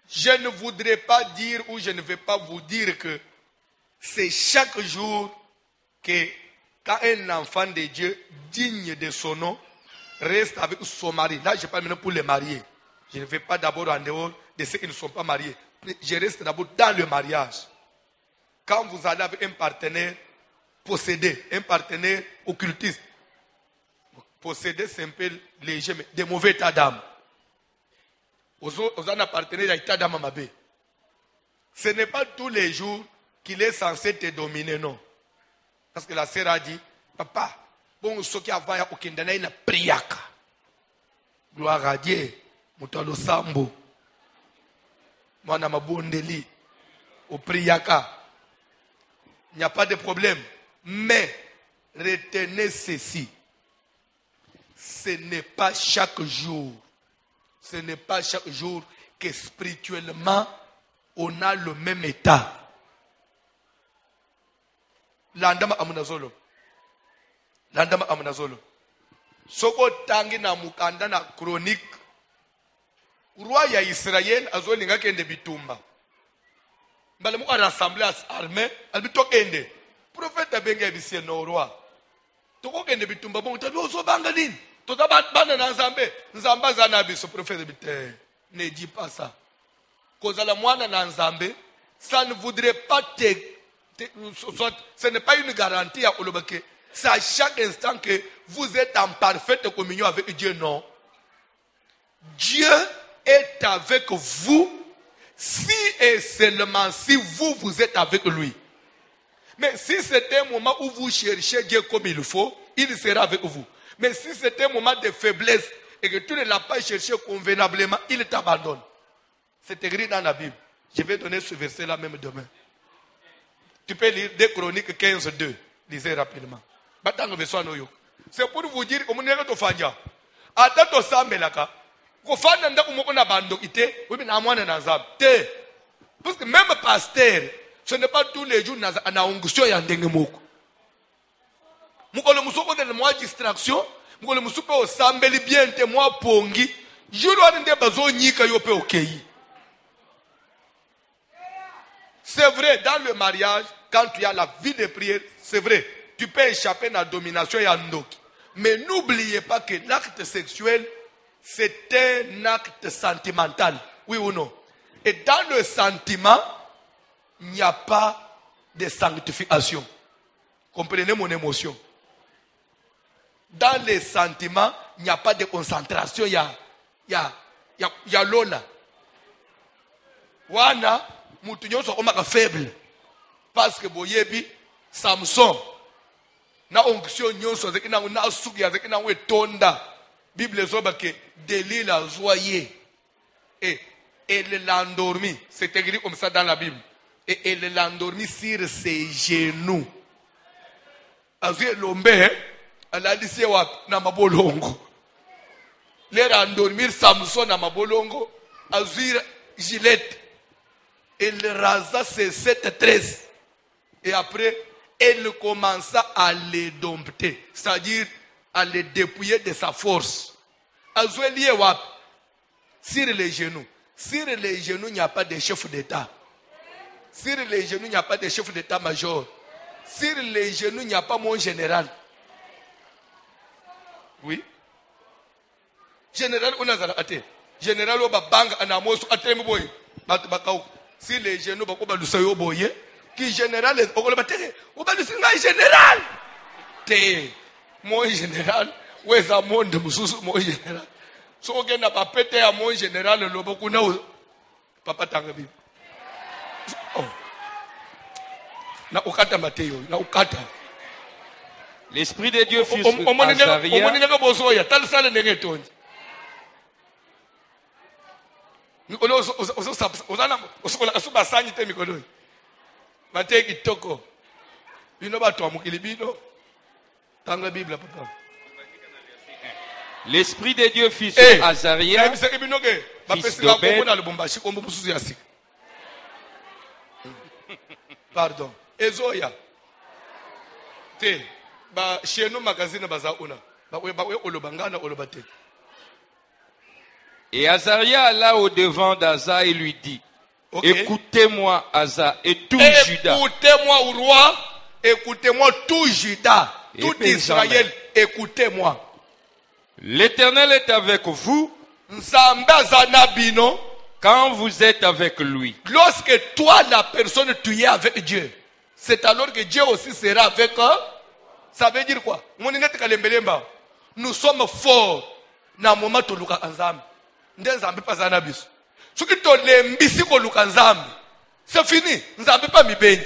Je ne voudrais pas dire ou je ne vais pas vous dire que c'est chaque jour que quand un enfant de Dieu digne de son nom reste avec son mari. Là, je parle maintenant pour les mariés. Je ne vais pas d'abord en dehors de ceux qui ne sont pas mariés. Je reste d'abord dans le mariage. Quand vous allez avec un partenaire possédé, un partenaire occultiste, possédé, c'est un peu léger, mais de mauvais état d'âme. Vous avez un partenaire à état d'âme à ce n'est pas tous les jours qu'il est censé te dominer, non. Parce que la sœur a dit, papa, bon soki avaya okenda na ina priaka. Gloire à Dieu. Mutalo sambo. Mwana mabondeli. Au priaka. Il n'y a pas de problème. Mais, retenez ceci. Ce n'est pas chaque jour. Ce n'est pas chaque jour que spirituellement, on a le même état. Landama amunazolo. Landama amunazolo. Soko tangi na mukanda na chronique. Roi ya Israël azoli ngakende bitumba. Mbale muka rassembler armée, albitok ende. Prophète abenge bisie no roi. Toko kende bitumba bon tabi ozo banga nini? Tota bana na nzambe, nzamba zana biso prophète bite. Ne dis pas ça. Kozala mwana na nzambe, ça ne voudrait pas ce n'est pas une garantie à Olobake. C'est à chaque instant que vous êtes en parfaite communion avec Dieu, non. Dieu est avec vous si et seulement si vous êtes avec lui. Mais si c'est un moment où vous cherchez Dieu comme il faut, il sera avec vous. Mais si c'est un moment de faiblesse et que tu ne l'as pas cherché convenablement, il t'abandonne. C'est écrit dans la Bible. Je vais donner ce verset-là même demain. Tu peux lire 2 Chroniques 15:2. Lisez rapidement. C'est pour vous dire comment on fanya. Atato sambelaka. Kofana nda kumoko na bando ite, oui na mwana na nzambe. Te. Parce que même pasteur, ce n'est pas tous les jours na onction ya ndenge moko. Mukolo musoko de moi distraction, mukolo musupe o sambeli bien te moi pongi. Jour wa nde bazo nyika yo pe okei. C'est vrai, dans le mariage, quand tu as la vie de prière, c'est vrai, tu peux échapper à la domination et à ndoki. Mais n'oubliez pas que l'acte sexuel, c'est un acte sentimental. Oui ou non? Et dans le sentiment, il n'y a pas de sanctification. Comprenez mon émotion. Dans les sentiments, il n'y a pas de concentration. Il y a l'ona. Wana. Moutounyo so omaka faible parce que boyebi Samson na onction nyonso zeki na suki zeki na wetonda Bible zoba que Delilah joyeux et elle l'a endormi, c'est écrit comme ça dans la Bible, et elle l'a endormi sur ses genoux. Azue lombe elle a dit c'est wat na mabolongo les endormir Samson na mabolongo azure Gillette. Elle rasa ses 7 tresses. Et après, elle commença à les dompter. C'est-à-dire, à les dépouiller de sa force. Sur les genoux. Sur les genoux, il n'y a pas de chef d'État. Sur les genoux, il n'y a pas de chef d'État-major. Sur les genoux, il n'y a pas mon général. Oui. Général, on a zaraté. Général, on a bang, on a moussou, atrem boy. Si les genoux bako balusa yo boye qui général est okolo bateke o balusa ngai général te mon général weza monde mususu mon général so ogenda ba pete ya mon général lobo kuna papa tanga bi na ukata mateyo na ukata l'esprit de Dieu fut sur Azaria. Omoneka bosoya tal sale ndenge tonji. Mikolo ozana osokola asuba sanyi te mikolo. Mateki toko. Bino bato amukili bino. Tanga Bible papa. L'esprit de Dieu fut sur Azaria. Fils d'Obed. Pardon. Ezoya. Te ba chez nous magazine bazauna. Ba we olobangana olobate. Et Azaria alla au devant d'Asa et lui dit, écoutez-moi Asa et tout Juda. Écoutez-moi au roi, écoutez-moi tout Juda, tout Israël, écoutez-moi. L'Éternel est avec vous quand vous êtes avec lui. Lorsque toi, la personne, tu es avec Dieu, c'est alors que Dieu aussi sera avec eux. Ça veut dire quoi? Nous sommes forts dans le moment où nous sommes ensemble. Nzambe pas zanabiso. Soki to lembisi ko luka nzambe. C'est fini. Nzambe pas mibendi.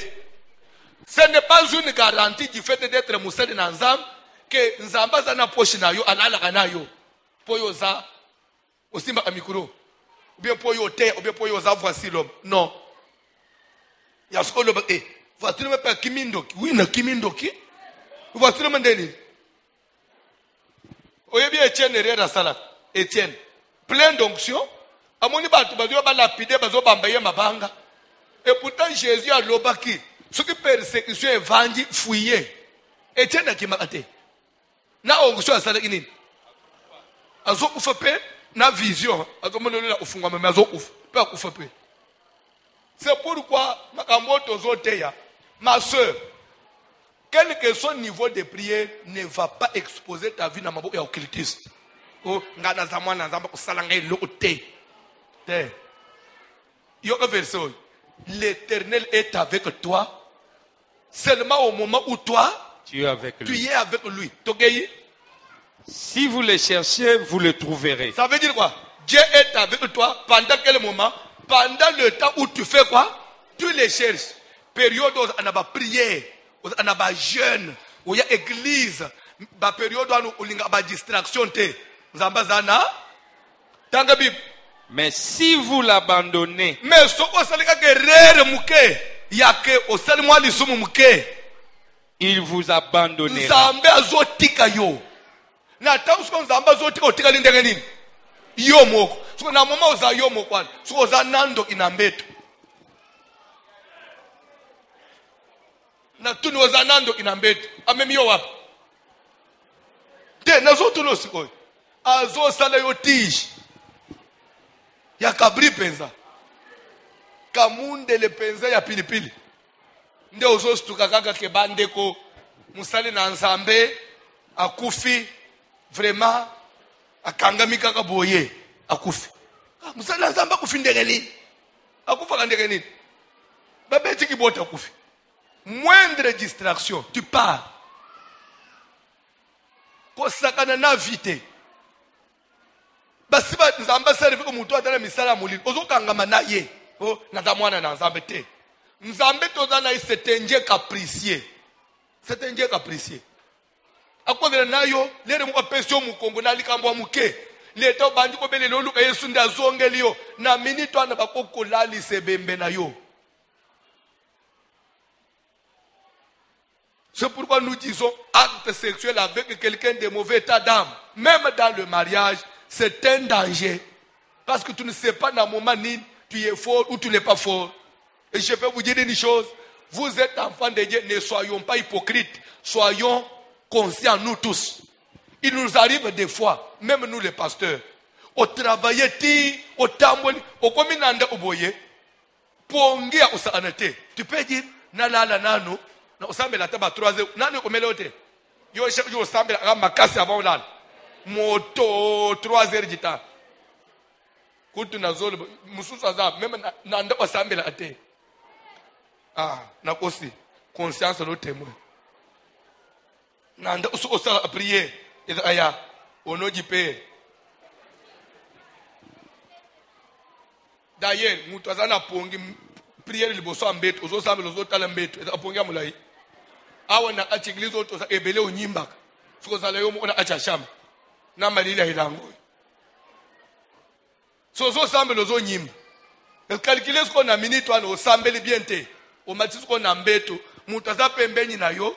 Ce n'est pas une garantie du fait d'être moussé dans nzambe que nzamba za na poche na yo analaka na yo po yo za osimba ka micro ou bien po yo te ou bien po yo za voici l'homme. Non. Ya skolo ba voici l'homme pa kimindoki. Oui na kimindoki. Voici l'homme ndeni. Oyebi Etienne Herrera sala. Etienne plein d'onction. Amoni batu bazo ba lapide bazo bambaye mabanga. Et pourtant Jésus a lobaki. Ce qui persécution evangile fouillé. Etienne qui m'a até. Na onction sala inini. Azo kufa pe na vision. Azo monolo ufungwa mais azo kufa. Pe kufa pe. C'est pourquoi makambo tozoteya. Ma sœur, quel que soit le niveau de prière, ne va pas exposer ta vie dans ma bouche occultiste. Oh, ngana zamwana nzamba kusalanga ilote. Te. Yo ka verset. L'Éternel est avec toi. Seulement au moment où toi, tu es avec lui. Togeyi. Si vous le cherchez, vous le trouverez. Ça veut dire quoi? Dieu est avec toi pendant quel moment? Pendant le temps où tu fais quoi? Tu les cherches. Période où on a prière, où on a jeûne, où il y a église, la période où il y a distraction. Mais si vous l'abandonnez, il vous abandonnera. Na mama oza yo mokwana so oza nando inambeto na tuni oza nando inambeto amemi yo wapi te nazo tuno sikoy azo sala yo tige ya kabri penza kamunde le penza ya pilipili nde ozo stuka kaka ke bandeko musali na nzambe akufi vraiment akangami kaka boye akufi musala nzamba kufindeke nini akufa kandeke nini babeti kibota akufi moindre distraction tu pars kosakana na vite basi ba nzamba serve ko mutu atala misala mulili ozokangama na ye o nata mwana na nzambe te nzambe toza na c'est un Dieu capricieux akozela nayo lere mu apesio mu Kongo na likambo muke leta bandi ko bele lolu ka Yesu nda zongeli yo na minute ana bakokolali sebembe na yo. C'est pourquoi nous disons acte sexuel avec quelqu'un de mauvais état d'âme, même dans le mariage, c'est un danger parce que tu ne sais pas dans le moment ni tu es fort ou tu n'es pas fort. Et je peux vous dire une chose, vous êtes enfants de Dieu, ne soyons pas hypocrites, soyons conscients nous tous. Il nous arrive des fois, même nous les pasteurs, au travail, au tamboli, au cominanda oboye, pongia usaanate. Tu peux dire, nalala nano, na usambe la taba 3 heures, nano komelote. Yo usambe la makasi avant lala. Moto 3 heures du temps. Kutu na zolo, mususu azab, même nanda usambe la ate. Ah, nakosi, conscience le témoin. Nanda usa prier. Aya onoji pe d'ailleurs mutu azana pongi prière liboso ambeto ozo sambe lozo tala mbeto apongi amulai awa na achiglizo otoza ebele onyimbaka siko zala yo mona acha shamba na malila hilango so zo sambe lozo nyimba el calculer ce qu'on a minute wana o sambe li bien te o matisi ko na mbeto mutu azapembeni na yo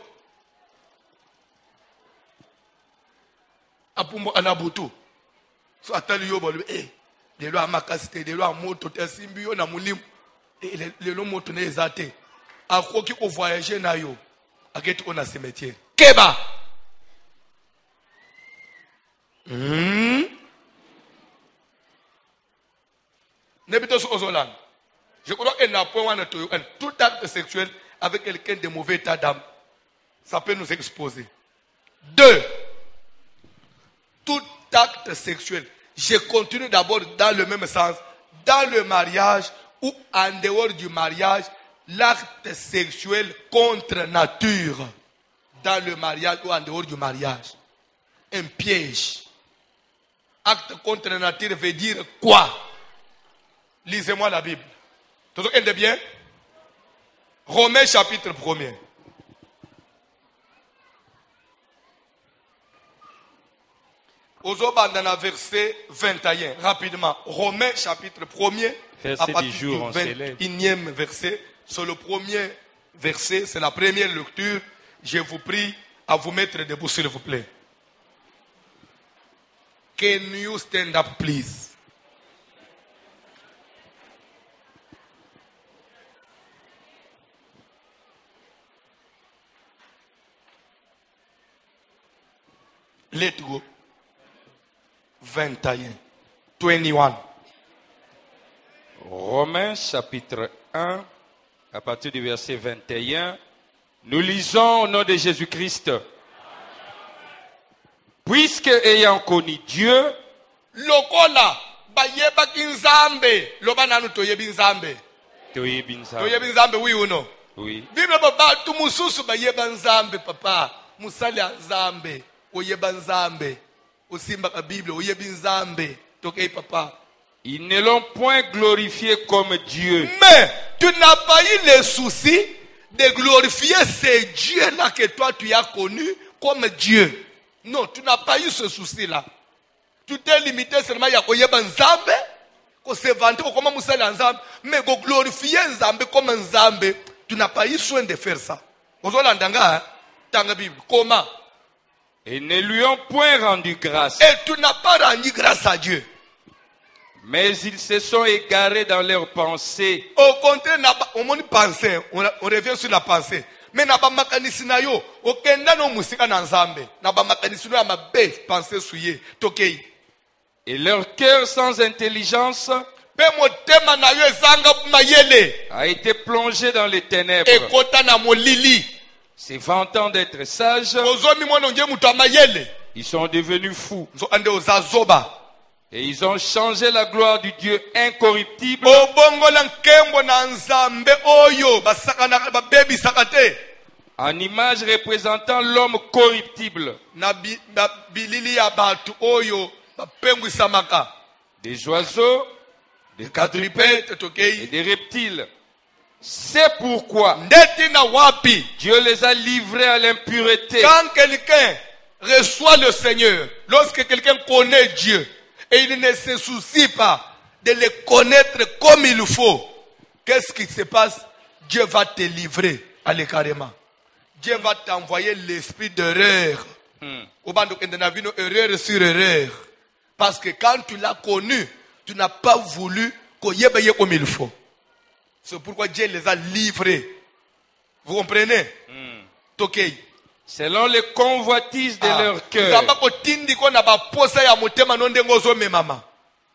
apumbo anabutu so atali yo bolo de lo amakasite de lo amoto te simbi yo na mulimu le lo moto na ezate akoki ko voyager na yo aketi ko na cimetière keba nebito so ozolan je crois que na point wana to tout acte sexuel avec quelqu'un de mauvais état d'âme ça peut nous exposer. 2. Tout acte sexuel, je continue d'abord dans le même sens, dans le mariage ou en dehors du mariage, l'acte sexuel contre nature, dans le mariage ou en dehors du mariage, un piège. Acte contre nature veut dire quoi? Lisez-moi la Bible. Tout le monde est bien? Romains chapitre 1er. Ozobanda na verset 21, rapidement. Romains chapitre 1er, à partir du 21e verset. Sur le premier verset, c'est la première lecture. Je vous prie à vous mettre debout, s'il vous plaît. Can you stand up, please? Let's go. 21. Romains chapitre 1, à partir du verset 21, nous lisons au nom de Jésus-Christ. Puisque ayant connu Dieu, lokola bayeba kinzambe loba nanu toyebi nzambe toyebi nzambe oui ou non? Oui. Bible papa tu mususu bayeba nzambe papa musali nzambe oyeba nzambe osimba ka Bible oyebi nzambe tokei papa. Ils ne l'ont point glorifié comme Dieu. Mais tu n'as pas eu le souci de glorifier ce Dieu-là que toi tu as connu comme Dieu. Non, tu n'as pas eu ce souci-là. Tu t'es limité seulement à Oyeba Nzambe, qu'on se vanter comme Moussa Nzambe, mais qu'on glorifier Nzambe comme Nzambe, tu n'as pas eu soin de faire ça. Comment? Et ne lui ont point rendu grâce. Et tu n'as pas rendu grâce à Dieu. Mais ils se sont égarés dans leurs pensées. Au contraire, on revient sur la pensée. Mais na ba makanisi na yo okenda no musika na nzambe na ba makanisi no ya mabe penser suye tokei. Et leur cœur sans intelligence pe motema na yo ezanga mayele a été plongé dans les ténèbres. Ekota na molili se vantant d'être sages. Ozomi mwana nge mutu amayele. Ils sont devenus fous. Zo ande ozazoba. Et ils ont changé la gloire du Dieu incorruptible en image représentant l'homme corruptible, des oiseaux, des quadrupèdes et des reptiles. C'est pourquoi Dieu les a livrés à l'impureté. Quand quelqu'un reçoit le Seigneur, lorsque quelqu'un connaît Dieu, et il ne se soucie pas de le connaître comme il faut, qu'est-ce qui se passe? Dieu va te livrer à l'écartement. Dieu va t'envoyer l'esprit d'erreur. Erreur sur erreur. Parce que quand tu l'as connu, tu n'as pas voulu qu'il y ait comme il faut. C'est pourquoi Dieu les a livrés. Vous comprenez? Tokei. Selon les convoitises de leur cœur,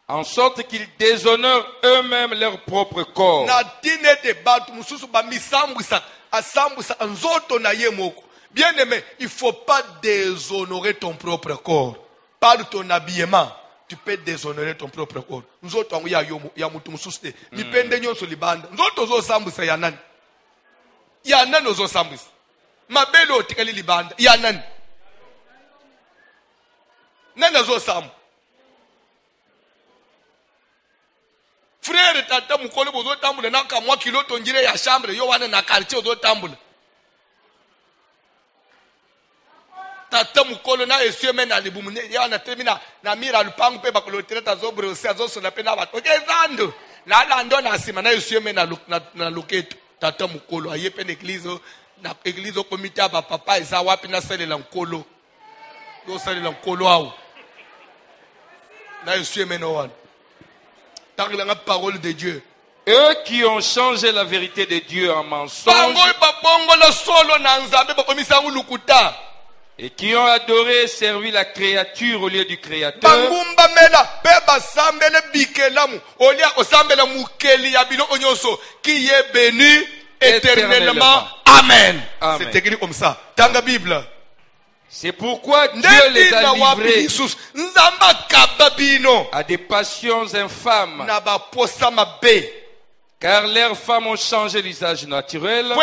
en sorte qu'ils déshonorent eux-mêmes leur propre corps. Bien aimé, il ne faut pas déshonorer ton propre corps. Par ton habillement, tu peux déshonorer ton propre corps. Nous autres, nous mabelo otikali libanda ya nani azo samu frère tata mukolo bozo tambula na kamwa kilo tongire ya chambre yo wana na quartier ozo tambula tata mukolo na esieme na libumune ya na termina na mira lupangu pe bakolo treta zo brose azo sona pe na bato okezando na lando na sima na esieme na loketo tata mukolo ayepe l'église na église au comité ba papa eza wapi na salela nkolo yo salela nkolo awo na yesu emeno wana takila nga parole de Dieu. Eux qui ont changé la vérité de Dieu en mensonge et qui ont adoré et servi la créature au lieu du Créateur, qui est béni éternellement. Amen. C'est écrit comme ça dans la Bible. C'est pourquoi Dieu les a livrés à des passions infâmes, car leurs femmes ont changé l'usage naturel.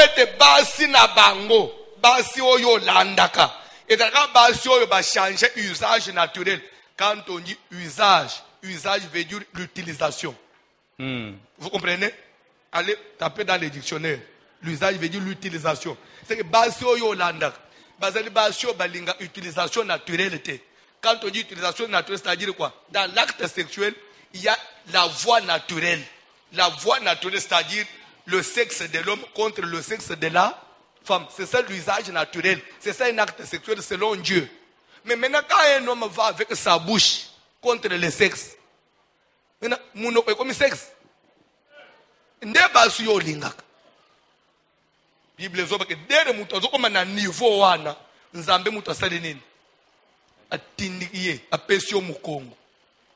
Quand on dit usage, usage veut dire l'utilisation. Vous comprenez? Allez taper dans les dictionnaires. L'usage veut dire l'utilisation. C'est que basio yo landa. Basali basio balinga utilisation naturelle. quand on dit utilisation naturelle, c'est-à-dire quoi? Dans l'acte sexuel, il y a la voie naturelle. La voie naturelle, c'est-à-dire le sexe de l'homme contre le sexe de la femme. C'est ça l'usage naturel. C'est ça un acte sexuel selon Dieu. Mais maintenant, quand un homme va avec sa bouche contre le sexe, maintenant, mon est comme sexe. Ndeba suyo lingaka. Bible zoba ke dere mutu azokoma na niveau wana nzambe mutu asali nini atindikiye apesi yo mukongo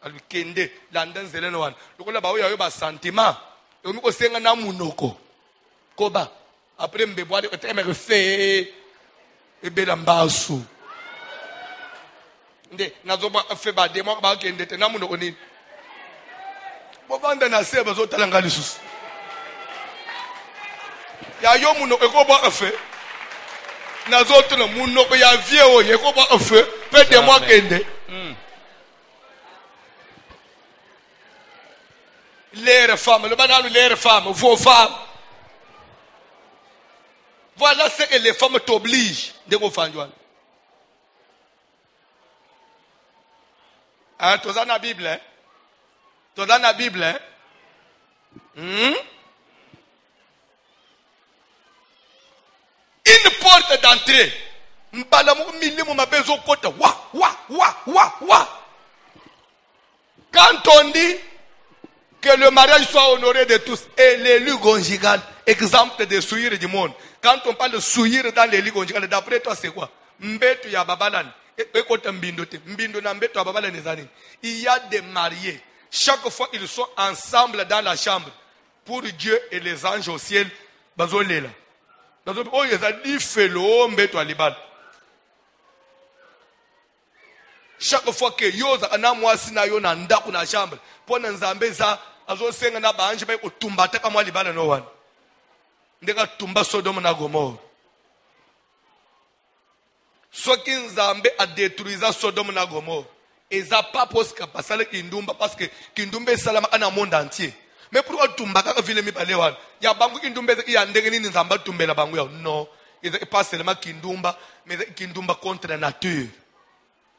alikende landa nzele no wana lokola baoya yo ba sentiment yomi ko senga na munoko koba après mbebwa de teme refe ebela mbasu nde nazoba fe ba demo ba kende te na munoko nini bobanda na seba zo talanga lisusu ya yo munoko ekoba afe nazoto na munoko ya vie o yekoba afe pe de moi kende les femmes le banal les femmes vos femmes voilà ce que les femmes t'obligent de faire. Ah, tu as dans la Bible, hein? Tu as dans la Bible, hein? Une porte d'entrée. Quand on dit que le mariage soit honoré de tous et l'élu conjugal, exemple de souillure du monde. Quand on parle de souillure dans l'élu conjugal, d'après toi c'est quoi? Mbetu ya babalan. Il y a des mariés. Chaque fois ils sont ensemble dans la chambre. Pour Dieu et les anges au ciel. Chaque fois que yoza anamwasi na yo na ndaku na chambre pona nzambe za azosenga na baanje ba kutumbata kama libala no wana ndeka tumba Sodome na Gomorrhe soki nzambe a détruisa Sodome na Gomorrhe eza pas parce que pasale kindumba parce que kindumba salama ana monde entier mais pourquoi tumbaka ka vile mibale wana ya bangu kindumba ya ndenge nini nzamba tumbela bangu ya non eza pas seulement kindumba mais kindumba contre la nature.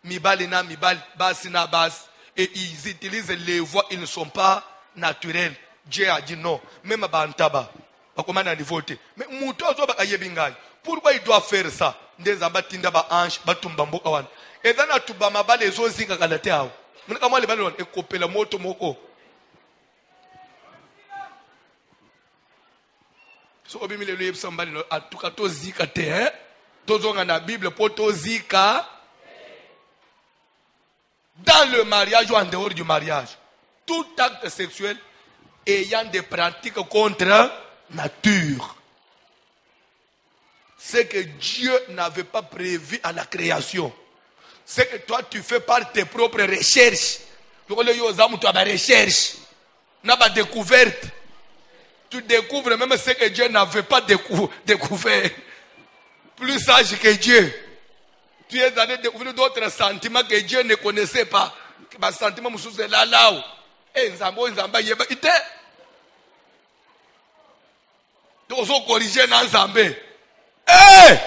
Mibali na mibali, basi na basi, et ils utilisent les voies, ils ne sont pas naturels. Dieu a dit non, même Bantaba, comment on a voté. Mais pourquoi il doit faire ça? Des abatinda ba ange, batumba mbokawan. Et dans la tuba maba les ozi kakalatea. Mais comment les ballons et couper la moto moko? So obimi le lieb somebody en tout cas to zika te hein. Tozo na Bible pour to zika. Dans le mariage ou en dehors du mariage, tout acte sexuel ayant des pratiques contre nature. C'est que Dieu n'avait pas prévu à la création. C'est que toi tu fais par tes propres recherches. Tu recherche, découverte. Tu découvres même ce que Dieu n'avait pas découvert. Plus sage que Dieu. Tu es allé découvrir d'autres sentiments que Dieu ne connaissait pas. Les sentiments sont là, là. Et Nzambo, Nzamba, Yeba, ite. Tu as corrigé dans Nzambé. Eh!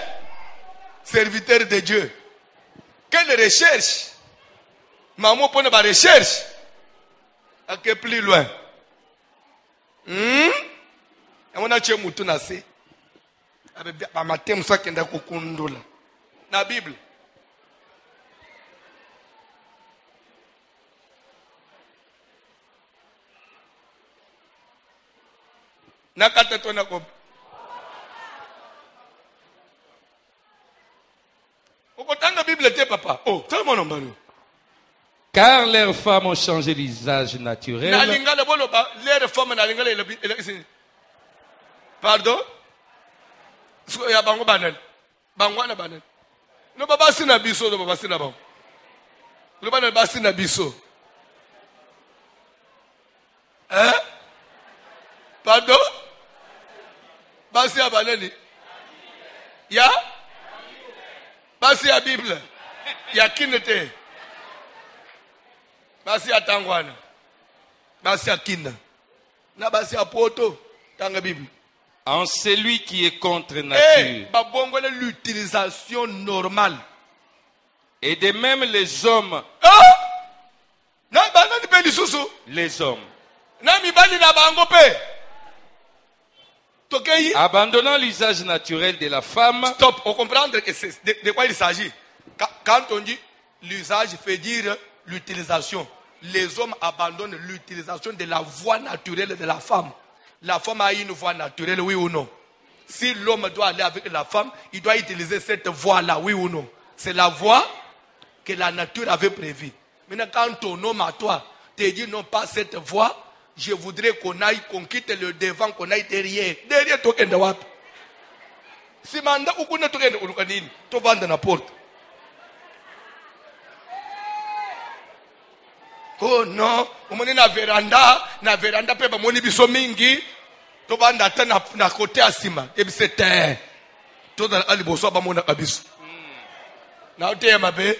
Serviteur de Dieu. Quelle recherche? Maman, pour ma recherche. À que plus loin. Et on a tué Moutounase. Avec ma thème, ça qui est dans la Bible. Nakata tona ko. Okotanga Bible te papa. Oh, c'est mon nom. Car leurs femmes ont changé l'usage naturel. Nalingala boloba, leurs femmes nalingala pardon? So ya bango banal. Bangwana banal. No baba sina biso no baba sina bango. No banal baba sina biso. Hein? Pardon? Basi ya banani? Ya? Basi ya Bible? Ya kinete? Basi ya tangwana? Basi ya kinna? Na basi ya poto? Tanga Bible? En celui qui est contre nature. L'utilisation normale. Et de même les hommes. Les hommes. Abandonnant l'usage naturel de la femme. Stop, on comprend que de quoi il s'agit. Quand on dit l'usage, fait dire l'utilisation. Les hommes abandonnent l'utilisation de la voie naturelle de la femme. La femme a une voie naturelle, oui ou non? Si l'homme doit aller avec la femme, il doit utiliser cette voie-là, oui ou non? C'est la voie que la nature avait prévue. Maintenant, quand ton homme à toi te dit non, pas cette voie, je voudrais qu'on quitte le devant, qu'on aille derrière. Derrière, tu es en si manda ukuna tu es en tu vas dans la porte. Oh non, on est na veranda pe ba moni biso mingi, to banda ta na côté asima, et c'est to dans ali boso ba mona kabiso. Na ote ya mabe.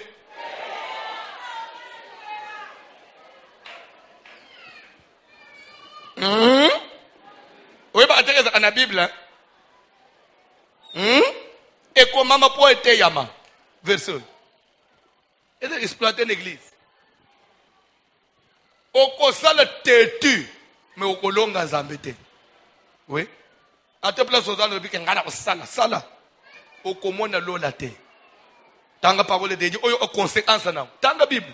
Oui, bah atterrir dans la Bible. Et comment ma poète yama verset. Et exploiter l'église. Oko sala tetu, mais oko longa zambete. Oui. À te place aux gens qui ngana sala. Oko mona lola te. Tanga parole de Dieu, oyo conséquence na. Tanga Bible.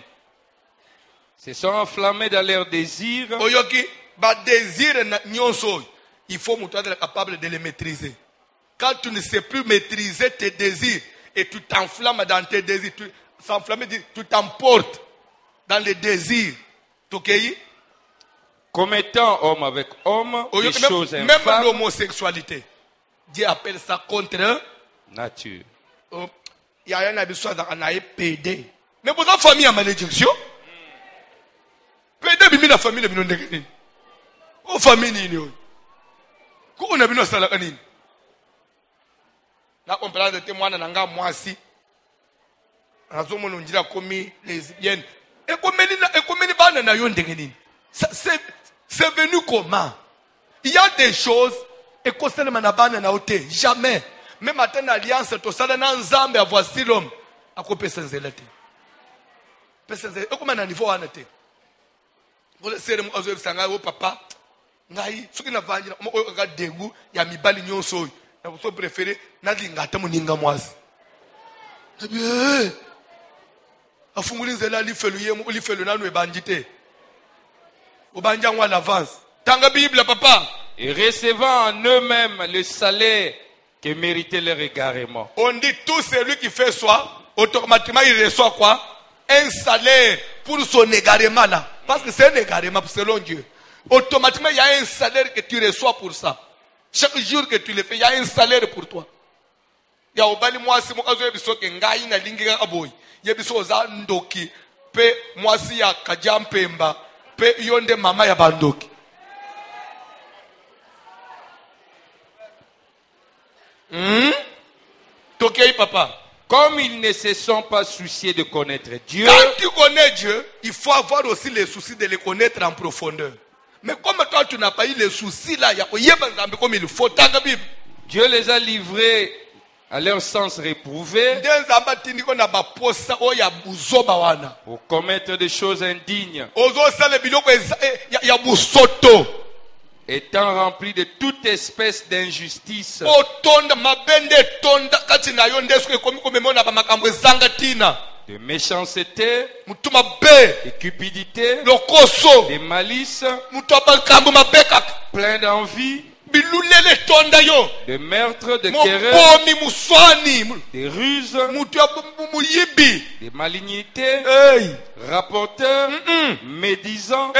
Se sont enflammés dans leur désir. Oyo ki ba désir na nyonso. Il faut être capable de les maîtriser. Quand tu ne sais plus maîtriser tes désirs et tu t'enflammes dans tes désirs, tu t'emportes dans les désirs. Comme étant homme avec homme, des choses infâmes. Même l'homosexualité, Dieu appelle ça contre nature. Il y a un abuseur dans la PD. Mais pour la famille en malédiction, PD bimi la famille bimi ndekeni. O famille ni yo. Ko on a bino sala kanini. Na comprendre témoin na nga mwasi. Azomo nonjira komi lesbienne. Et comme bana na yo ndekeni. C'est venu comment? Il y a des choses et concernant na bana na ote jamais. Même à alliance to sala na nzambe a voici l'homme a kopé sans elate. Personne et comment na niveau anate. Vous serez moi azoe sanga o papa. Ngai soki na vanjira mo ka dengu ya mibali nyonso na so préféré na lingata moninga mwasi. Bien. Afunguli nzela li felu yemu li felu nanu ebanjite. Obanja ngwa l'avance. Tanga Bible papa. Et recevant en eux-mêmes le salaire que méritait leur égarement. On dit tout celui qui fait soi, automatiquement il reçoit quoi? Un salaire pour son égarement là. Parce que c'est un égarement selon Dieu. Automatiquement il y a un salaire que tu reçois pour ça. Chaque jour que tu le fais, il y a un salaire pour toi. Il y a obali mwasi mokazo yebiso ke ngai na linga aboy. Yebiso za ndoki pe mwasi ya kajampemba pe yonde mama ya bandoki. Tokei papa. Comme ils ne se sont pas souciés de connaître Dieu. Quand tu connais Dieu, il faut avoir aussi les soucis de le connaître en profondeur. Mais comme toi tu n'as pas eu les soucis là, il y a comme il faut. Dieu les a livrés à leur sens réprouvé pour commettre des choses indignes, étant remplis de toute espèce d'injustice, de méchanceté, de cupidité, de malice, plein d'envie, de meurtre, de querelle, de ruse, de malignité, rapporteurs, médisants,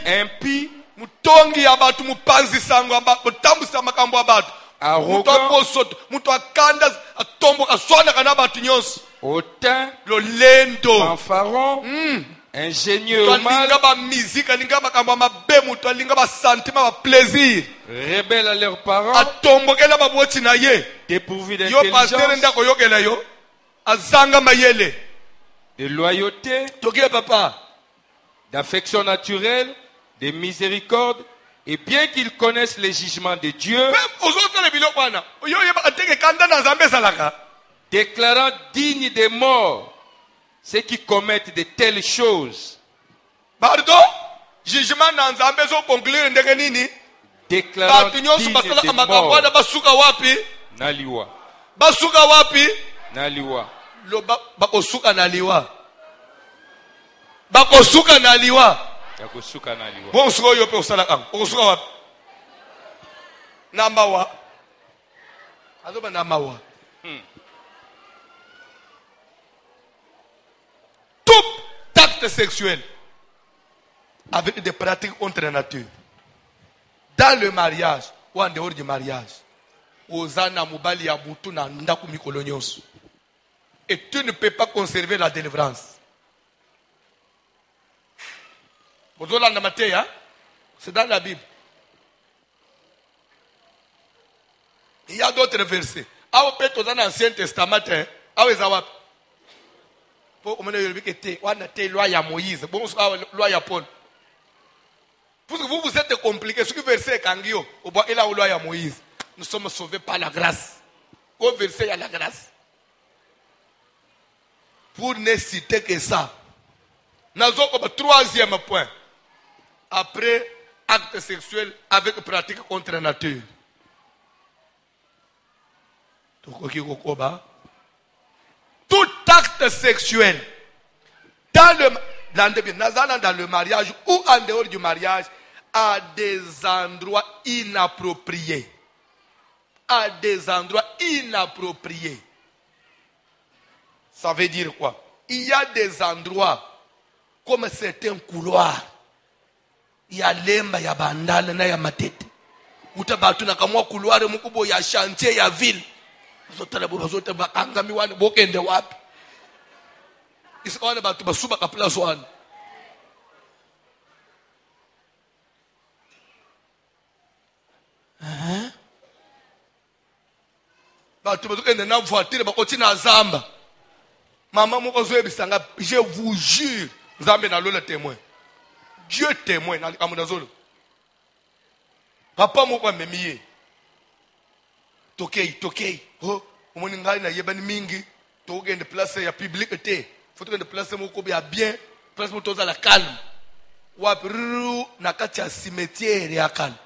impies, arrogants, hautains, fanfarons, ingénieux au mal, rebelles à leurs parents, dépourvus d'intelligence, de loyauté, d'affection naturelle, de miséricorde, et bien qu'ils connaissent les jugements de Dieu, déclarant dignes des morts ceux qui commettent de telles choses, pardon, jugement na nzambe zo conclure ndenge nini? déclarant Batu nyonso digne basala de amakambo mort, wana basuka wapi? na liwa, Basuka wapi? na liwa. Bakosuka na liwa. Bakosuka na liwa. Ya kusuka na liwa. Bon suka yo pe osala kang. Okosuka wapi? Namba wa. Azoba namba wa. Tout acte sexuel avec des pratiques contre la nature, dans le mariage ou en dehors du mariage, ozana mubali ya mutu na ndaku mikolo nyonso, et tu ne peux pas conserver la délivrance. Bozolanda Matthieu, c'est dans la Bible. Il y a d'autres versets. Ah, peut-être dans l'Ancien Testament, ah, oui, ça va. Pour on a loi à Moïse, bon, loi à Paul. Parce que vous êtes compliqué. Ce que verset Kangio, il a loi à Moïse. Nous sommes sauvés par la grâce. Au verset, il y a la grâce. Pour ne citer que ça. Nous avons troisième point. Après, acte sexuel avec pratique contre la nature. Tout acte sexuel dans le mariage ou en dehors du mariage à des endroits inappropriés. À des endroits inappropriés. Ça veut dire quoi? Il y a des endroits comme certains couloirs. Il y a lemba, il y a bandal, il y a matete. Utabatu na kamwa couloir mukubo ya chantier ya ville. Bazote bakangami wana bokende wapi? Isikawana batu basuba ka place wana. Batu bazokende na voiture bakoti na zamba. Maman moko zoyebisanga, je vous jure, Nzambe na lola témoin. Dieu témoin na likambo zolo. Papa moko amemiye. Tokei. Oh, omoni ngai na yebani mingi. Tokende place ya public te. Faut que de place moko ya bien, place moko za la calme. Wapiru na kati ya cimetière ya calme.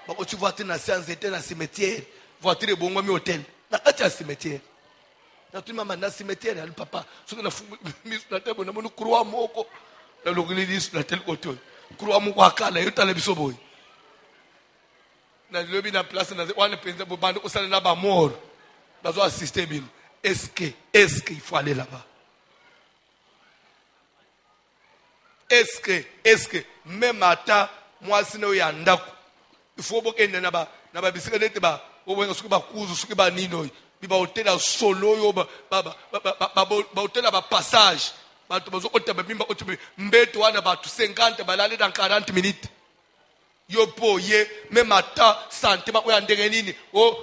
Bako tu voiture na séance était na cimetière. Voiture bongo mi hôtel. Na kati ya cimetière. Na tu mama na cimetière ali papa. Soki na misu na tebo na monu croix moko. Na l'oglis na tel côté. Croix moko akala yo tala biso boy. Na lobi na place na wana penza bobando ko sala na ba mort. Bazo assister bin. Est-ce que il faut aller là-bas? Est-ce que même ata moi sino ya ndako. Il faut bokende na ba bisika nete ba obenga suki ba kuzu suki ba nino. Biba hôtel solo yo ba hôtel ba passage. Ba to bazo otaba bimba otibe mbeto wana ba 50 balale dans 40 minutes. Yo po ye même ata sentiment o ya ndenge nini o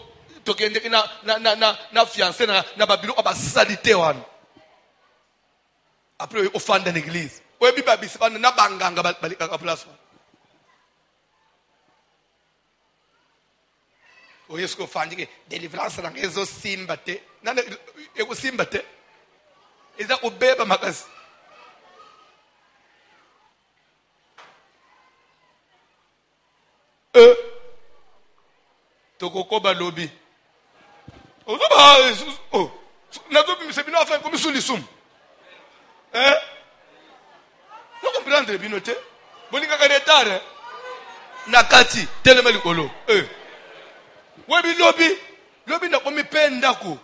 tokende na fiancé na babilo ba salité wana. Après au fond de l'église. O biba bisana na banganga balika ka place. O yesu ko fandike délivrance na ngezo simba te. Nana eko simba te. Eza obeba makasi. Tokoko balobi. Oh, nazobi misebino afin comme sous l'isum. Vous comprenez bien noté? Bolinga ka retard. Nakati telema likolo. Webi lobi na komi pendako.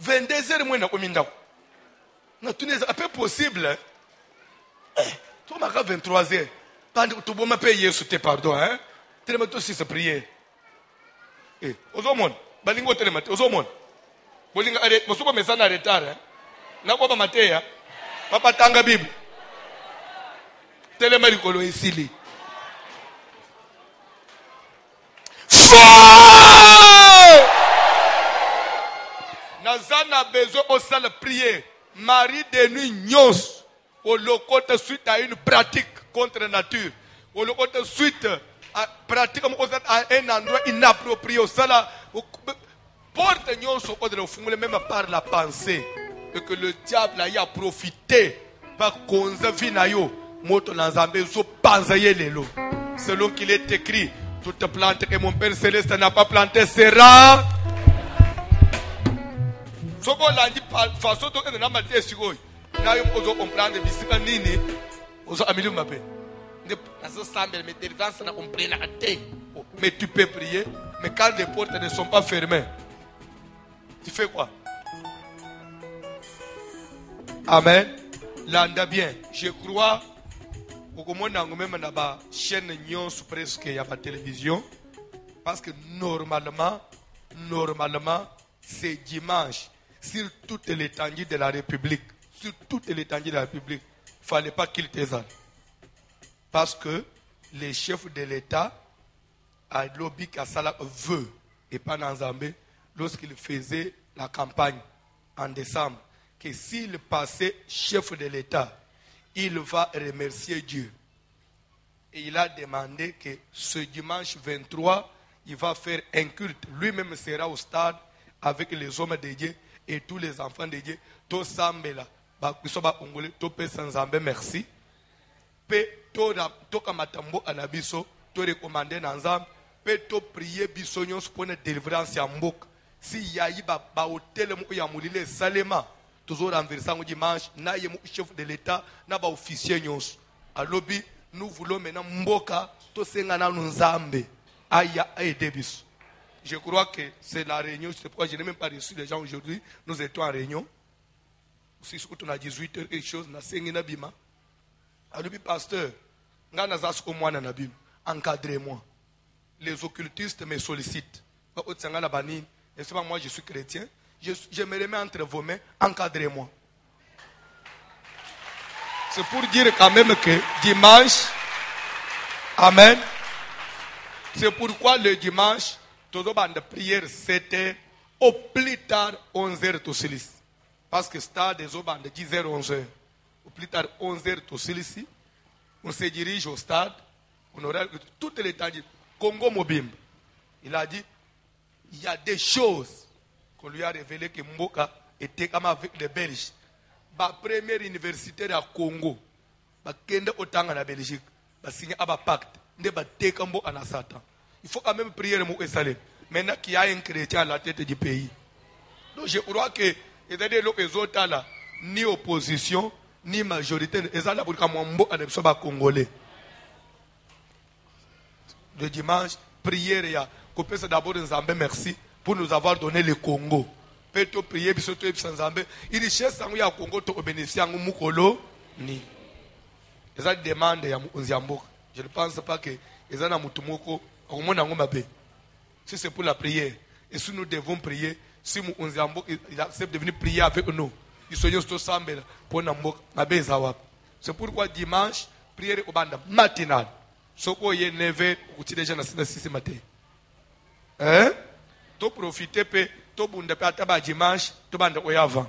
22h moins na komi ndako. Na tuneza a peu possible. Tu m'as 23h. Pendant tu bon payer Yesu te pardon hein. Telema to si se prier. Ozomon balingo telema ozomon. Bolinga arrête, mosuko mesana retard hein. Na ko ba mateya. Papa tanga Bible. Telema likolo esili. Nazana besoin au salle prier. Marie de nuit nyos. Au locote suite à une pratique contre la nature. Au locote suite à pratique à un endroit inapproprié au salle. Porte nyos au code de fumule même par la pensée. et que le diable a profité par konza vinayo moto nanzambe zo panzaye lelo. Selon qu'il est écrit, toute plante que mon Père Céleste n'a pas plantée sera. Sobo landi façon to na maté sigoi. Na yo ozo comprendre bisika nini ozo amilion mape. Ne azo semble mais délivrance na comprendre na té. Mais tu peux prier, mais quand les portes ne sont pas fermées, tu fais quoi? Amen. Landa bien. Je crois au monde même na ba chaîne Nyon presque y a pas télévision parce que normalement c'est dimanche sur toute l'étendue de la République. Sur toute l'étendue de la République, il ne fallait pas qu'il t'aisane. Parce que les chefs de l'État à lobby Kassala veut et pas dans Zambé lorsqu'il faisait la campagne en décembre que s'il passait chef de l'État, il va remercier Dieu. Et il a demandé que ce dimanche 23, il va faire un culte. Lui-même sera au stade avec les hommes de Dieu et tous les enfants de Dieu. Tout semble là. Tout peut sans Zambé, merci. Tout kamatambo anabiso, tout recommandé dans Zambé. Peut prier bisognos pour une délivrance en bouc. Si yayi ba hôtel mu ya mulile salema toujours renversant au dimanche na yemu chef de l'État na ba officier nyos. À lobby nous voulons maintenant mboka to sengana nzambe aya edebis. Je crois que c'est la réunion, c'est pourquoi je n'ai même pas reçu les gens aujourd'hui. Nous étions en réunion. Si on a 18h quelque chose na sengina bima. À lobby pasteur ngana zasko mwana na bim encadrez-moi. Les occultistes me sollicitent. Et c'est pas moi, je suis chrétien. Je me remets entre vos mains, encadrez-moi. C'est pour dire quand même que dimanche, amen. C'est pourquoi le dimanche, tout le monde de prière, c'était au plus tard 11h tout ceci. Parce que stade des autres de 10h, 11h. Au plus tard 11h tout ceci. On se dirige au stade. On aura toutes les temps. Congo Mobimbe, il a dit, il y a des choses qu'on lui a révélées que Mboka était comme avec les Belges. La première université à Congo, il y a en Belgique, il a signé un pacte, il y a Satan. Il faut quand même prier le mot Salé. Maintenant qu'il y a un chrétien à la tête du pays. Donc je crois que les autres là, ni opposition, ni majorité, ils ont la Congolais. Le dimanche, prière, il y a d'abord Nzambe merci pour nous avoir donné le Congo. Peut-être prier, puis Nzambe. Il dit, chez Sangu, il y a Congo, tu bénéficies en Moukolo. Ni. Ils ont demandé à Nzambo. Je ne pense pas que ils ont un Moutoumoko, au monde en Mabé. Si c'est pour la prière, et si nous devons prier, si Nzambo il accepte de venir prier avec nous, ils sont tous ensemble pour Mabé Zawab. C'est pourquoi dimanche, prière au bande matinale. Soko ye neve uti déjà na 6 matin. Hein? To profiter pe to bunda pe ataba dimanche to banda oyava.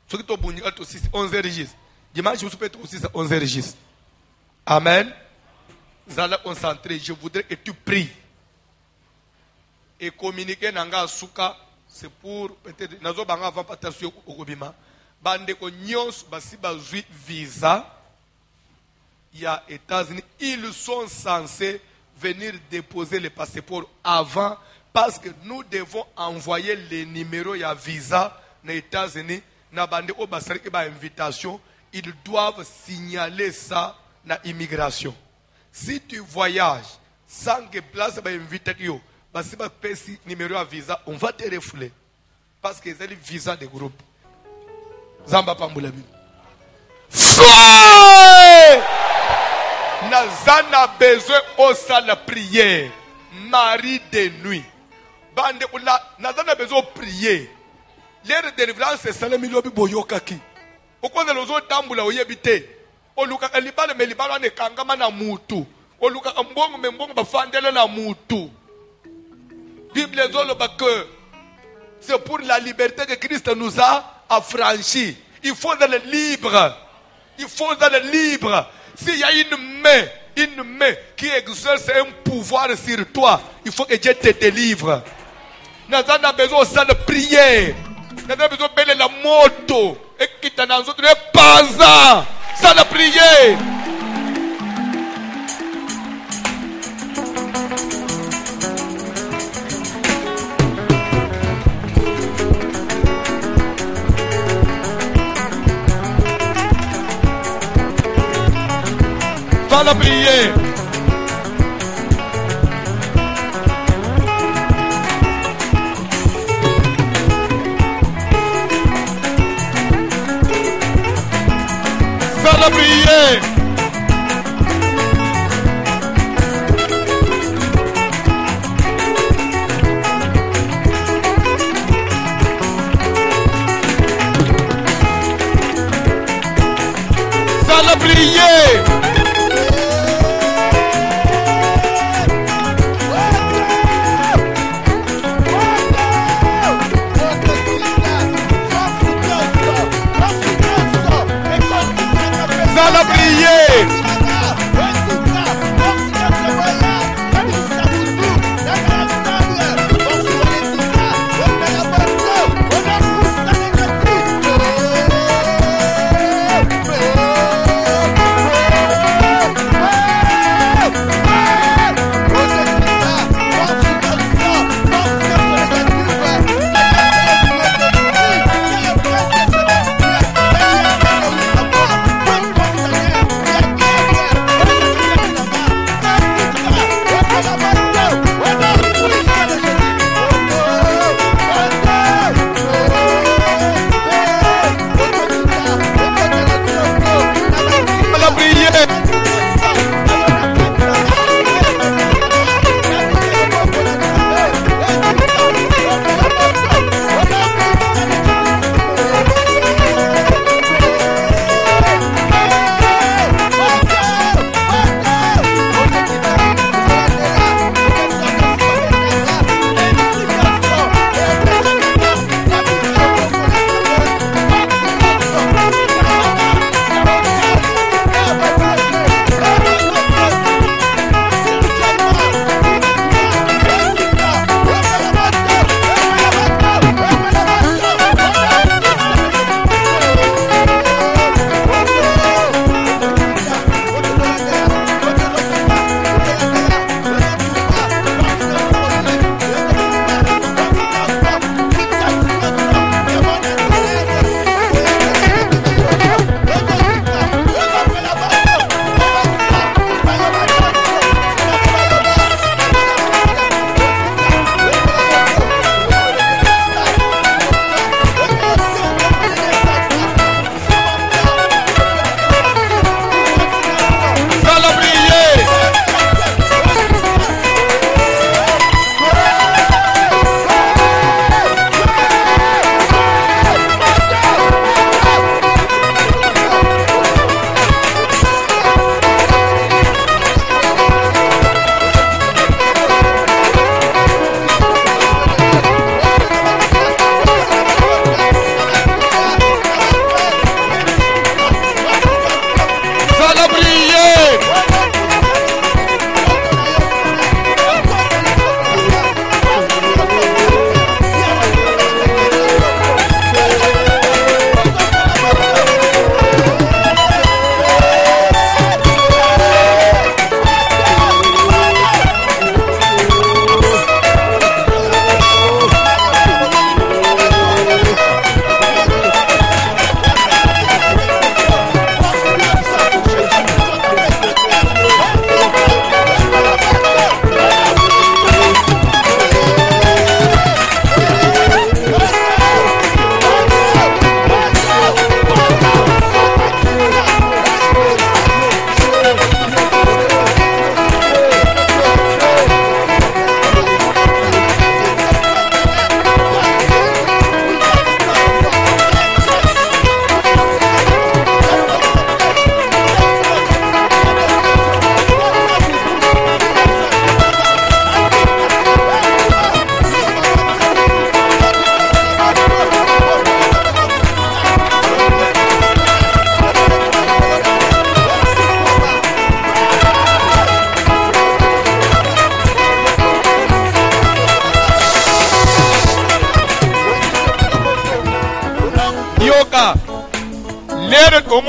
Soki to bundi to 6 11h gis. Dimanche vous peut aussi 11h gis. Amen. Zala concentré, je voudrais que tu pries. Et communiquer nanga suka, c'est pour peut-être nazo banga avant patasio okobima. Bande ko nyons basi bazui visa. Il y a États-Unis, ils sont censés venir déposer les passeports avant parce que nous devons envoyer les numéros et visa aux États-Unis. Na bande au basari ba invitation, ils doivent signaler ça na immigration. Si tu voyages sans que place ba invitation, basi ba pesi numéro à visa, on va te refouler parce que c'est le visa de groupe. Zamba pambulabi. Nazana besoin au salle prière. Marie de nuit. Bande oula, nazana besoin prier. L'air de délivrance c'est salami lobi boyokaki. Pourquoi les autres tambula oyebite? Oluka kalibale me libala ne kangama na mutu. Oluka mbongo me mbongo bafandele na mutu. Bible zolo que c'est pour la liberté que Christ nous a affranchis. Il faut être libre. Il faut être libre. S'il y a une main qui exerce un pouvoir sur toi, il faut que Dieu te délivre. Nous avons besoin de prier. Maintenant, besoin de la moto. Et qui t'en a autres, pas ça. Ça la prière. Va la prière. Va la prière. Va la prière. La prière.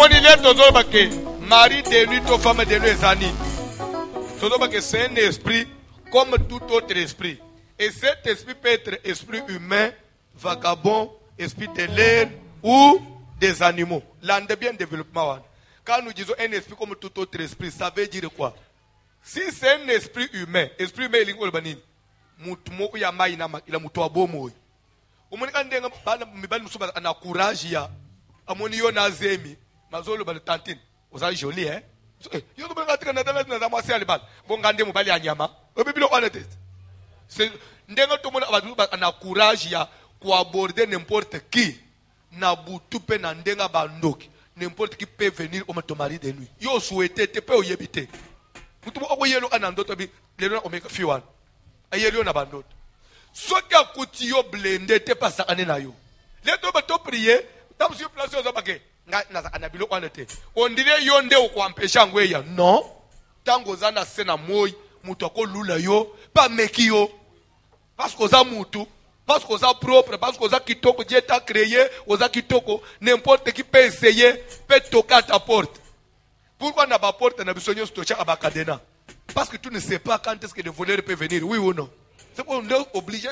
Mari de nuit, ton femme de nuit, c'est un esprit comme tout autre esprit. Et cet esprit peut être esprit humain, vagabond, esprit de l'air ou des animaux. L'un de bien développement. Quand nous disons un esprit comme tout autre esprit, ça veut dire quoi? Si c'est un esprit humain, il a courage, il a tantine. Vous avez joli, hein? Courage pour aborder n'importe qui. N'importe qui peut venir comme ton mari de nuit. Yo souhaité te peut y habiter. Vous voyez le anandote les gens omeka fiwan. Ayeli na bandot. Ce qui a coûté yo blendé te pas ça ané na yo. Les deux bateaux prier, dans sur place aux abake. On dirait yonde ou quoi empêcher ngweya. Non. Tango zana sena moy, mutu ko lula yo, pas meki yo. Parce que ça mutu, parce que ça propre, parce que ça kitoko Dieu t'a créé, oza kitoko, n'importe qui peut essayer, peut toquer à ta porte. Pourquoi n'a pas porte na bisonyo stocha abakadena? Parce que tu ne sais pas quand est-ce que le voleur peut venir, oui ou non. C'est pour nous obligé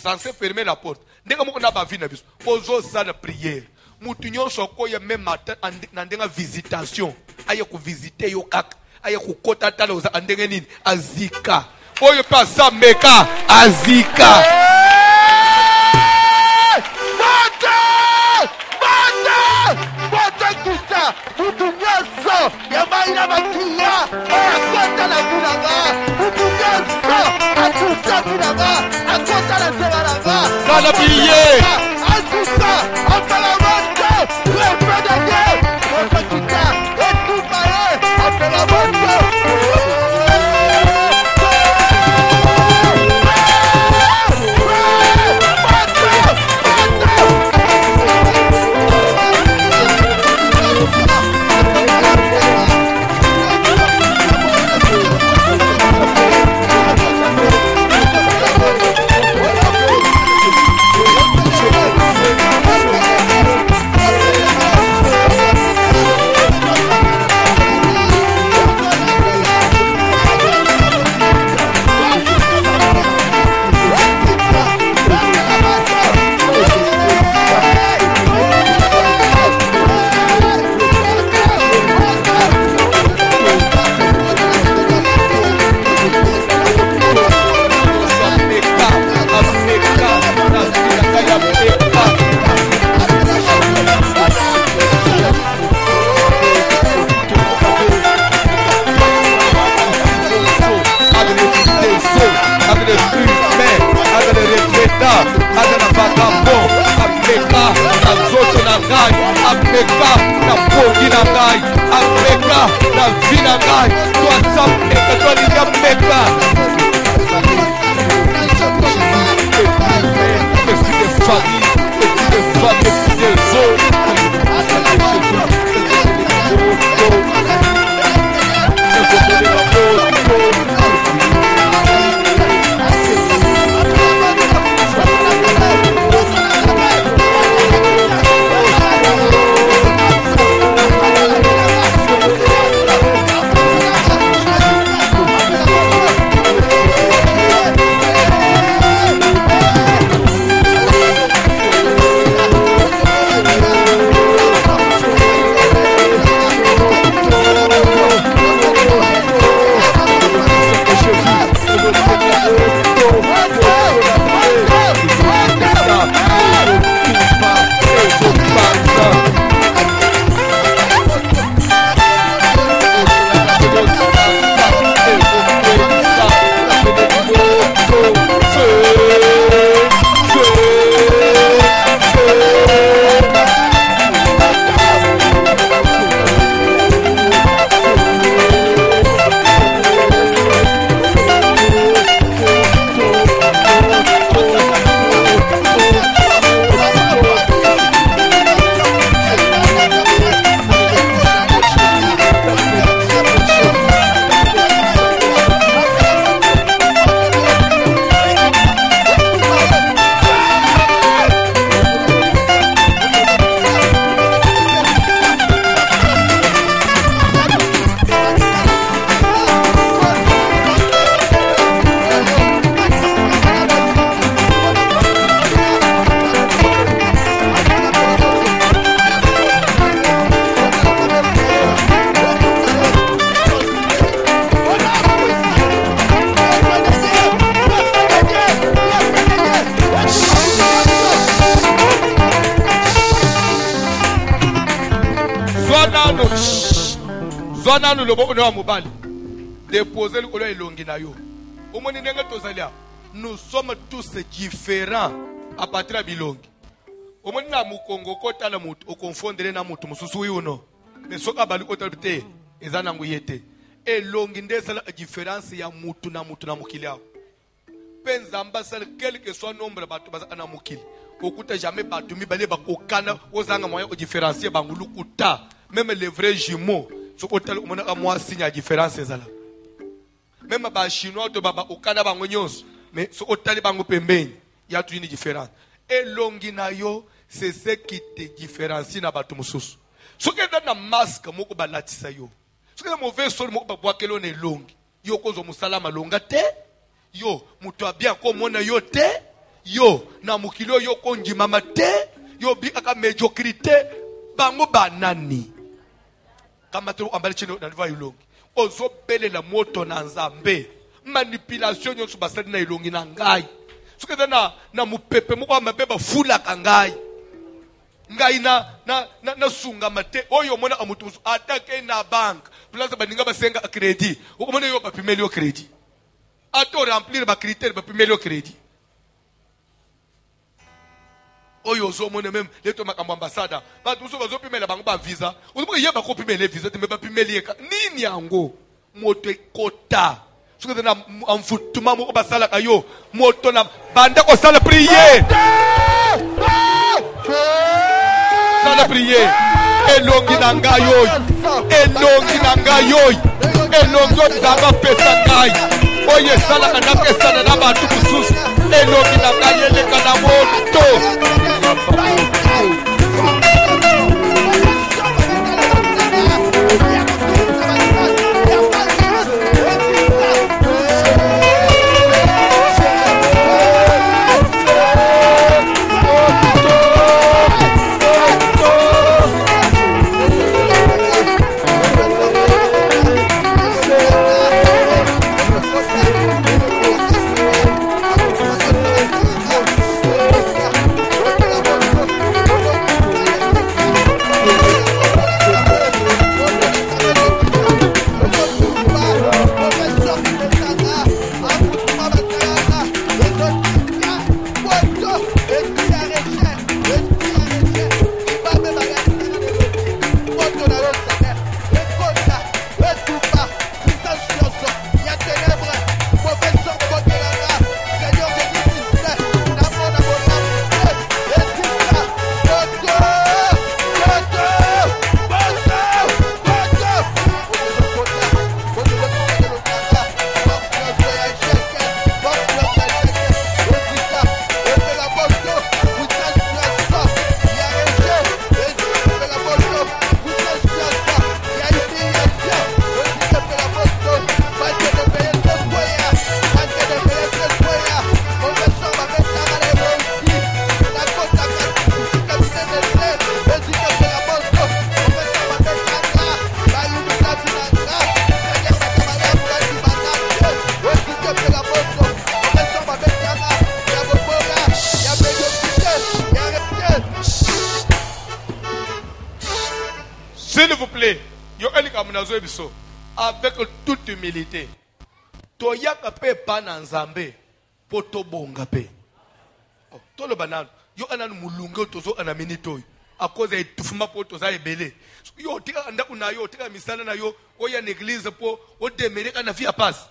censé fermer la porte. Dès que on a pas vu na biso, poso ça la prière. Mutunyo soko ya même matin ndenga visitation aye ku visiter yo kaka aye ku kota tala oza andenge nini azika oyo pa sa meka azika bata kita mutunyaso ya maina bakia akota la bulanga mutunyaso atuta bulanga akota la sebaranga sana prier atuta apala Zona nous le bon on mobile. Déposer le colon elongi na yo. Omoni ndenge tozalia. Nous sommes tous différents à partir de bilongi. Omoni na mukongo kota na mutu o confondre na mutu mususu yuno. Mais soka bali kota bite ezana nguyete. Elongi ndesa la différence ya mutu na mukili yao. Penzamba sel quel que soit nombre batu baza na mukili. Okuta jamais batu mi bale bakokana ozanga moyen o différencier bangulu kuta. Même les vrais jumeaux, so otel omona ka moi signe la différence ezala. Même ba chinois to baba okana bango nyonso, mais so otel bango pembeni, il y a une différence. Et longi na yo, c'est ce qui te différencie na batu mususu. So que dans na masque moko balatisa yo. So que mauvais sol moko ba boakelo ne longi. Yo kozo musala malonga te. Yo mutu abia ko mona yo te. Yo na mukilo yo konji mama te. Yo bi aka médiocrité bango banani. Kama tu ambali chino na niva ilongi. Ozo bele la moto na nzambe. Manipulation nyonso basali na ilongi na ngai. Suke na mupepe moko amabeba fula kangai. Ngai na sunga mate. Oyo mona amutu atake na bank. Plaza baninga basenga crédit. Okomona yo bapimeli yo crédit. Ato remplir ba critères bapimeli yo crédit. Oyo zo mona même leto makambo ambassade ba tuso bazo pimela bango ba visa uzo yeba ko pimela visa te meba pimeli eka nini yango moto ekota soki na amfutuma moko basala kayo moto na banda ko sala prier sala prier elongi na ngayo elongi zanga pesa ngai oye sala kana pesa na bantu mususu elongi na ngayo eleka na moto. S'il vous plaît, avec toute humilité, toyaka pe pananzambe poto bonga pe. To le banal, yo anan mulunga tozo anaminito à cause de tufuma poto za ebele. Yo tika anda kuna yo tika misala na yo oya l'église po o demere kana via passe.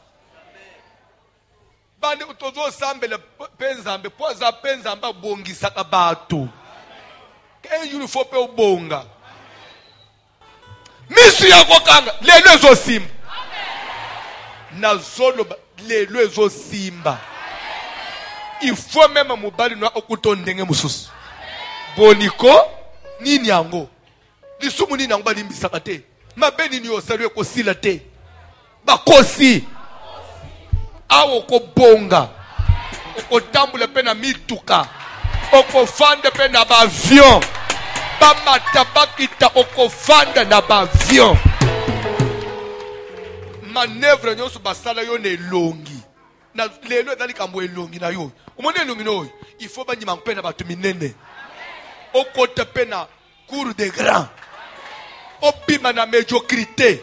Bande tozo sambe le penzambe po za penzamba bongisa ka bato. Ke you faut pe bonga. Misi yako kanga lelo ezo simba na zolo lelo ezo simba il faut même mobali no okutondenge mususu boniko nini yango lisumu nini yango balimbisaka te mabeni ni osali ekosila te bakosi awo kobonga okotambula pe na mituka okofanda pe na baavion bamata bakita okofanda na baavion manœuvre nyonso basala yo na elongi na lelo ezali kambo elongi na yo omoni elongi na oyo il faut banyima mpe na bato minene okota pe na cour de grand obima na médiocrité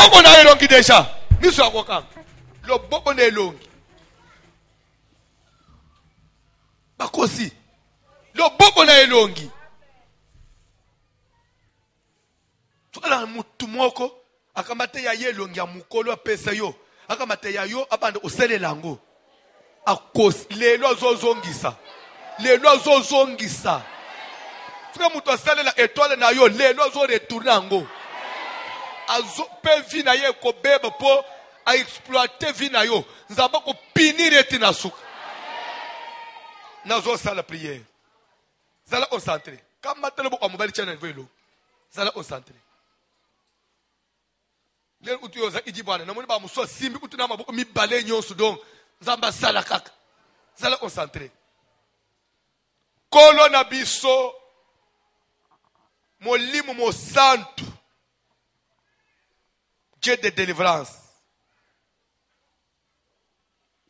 Loboko na elongi déjà. Miso akokanga. Loboko na elongi. Bakosi. Loboko na elongi. Twala mutu moko akamate ya elongi ya mukolo apesa yo. Akamate ya yo abande osele lango. Akosi lelo azozongisa. Lelo azozongisa. Frère mutu asele la étoile na yo lelo azo retourner ango. Azo pe vi na ye ko beba po a exploiter vi na yo. Nzamba ko pinir eti na suka. Nazo sala prière. Zala concentré. Quand matelo bo amobali channel velo. Zala concentré. Lelo utu yo za ijibwana na moni ba muso simbi utu na maboko mi bale nyonso donc nzamba sala kaka. Zala concentré. Kolo na biso molimo mo santo. Dieu de délivrance.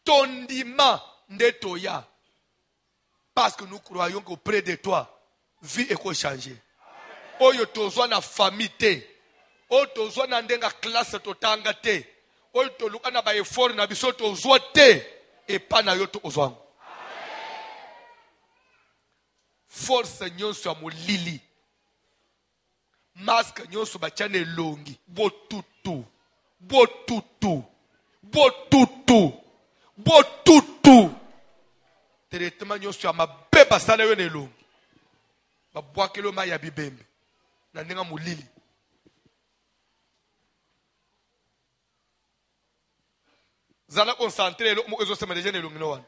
Tondima ndetoya. Parce que nous croyons qu'auprès de toi, vie est changée. Oyo tozwa na famille te. Oyo tozwa na ndenga classe totanga te. Oyo toluka na ba effort na biso tozwa te. Et pas na yo tozwa. Force nyonso ya molili. Masque nyonso bachane longi. Botutu. Botutu. Botutu. Botutu. Traitement nyonso ya mabe basala yo na elongi. Babwakelo ma ya bibembe. Na ndenga molili. Zala concentré lo mo ezosema deja na elongi no wana.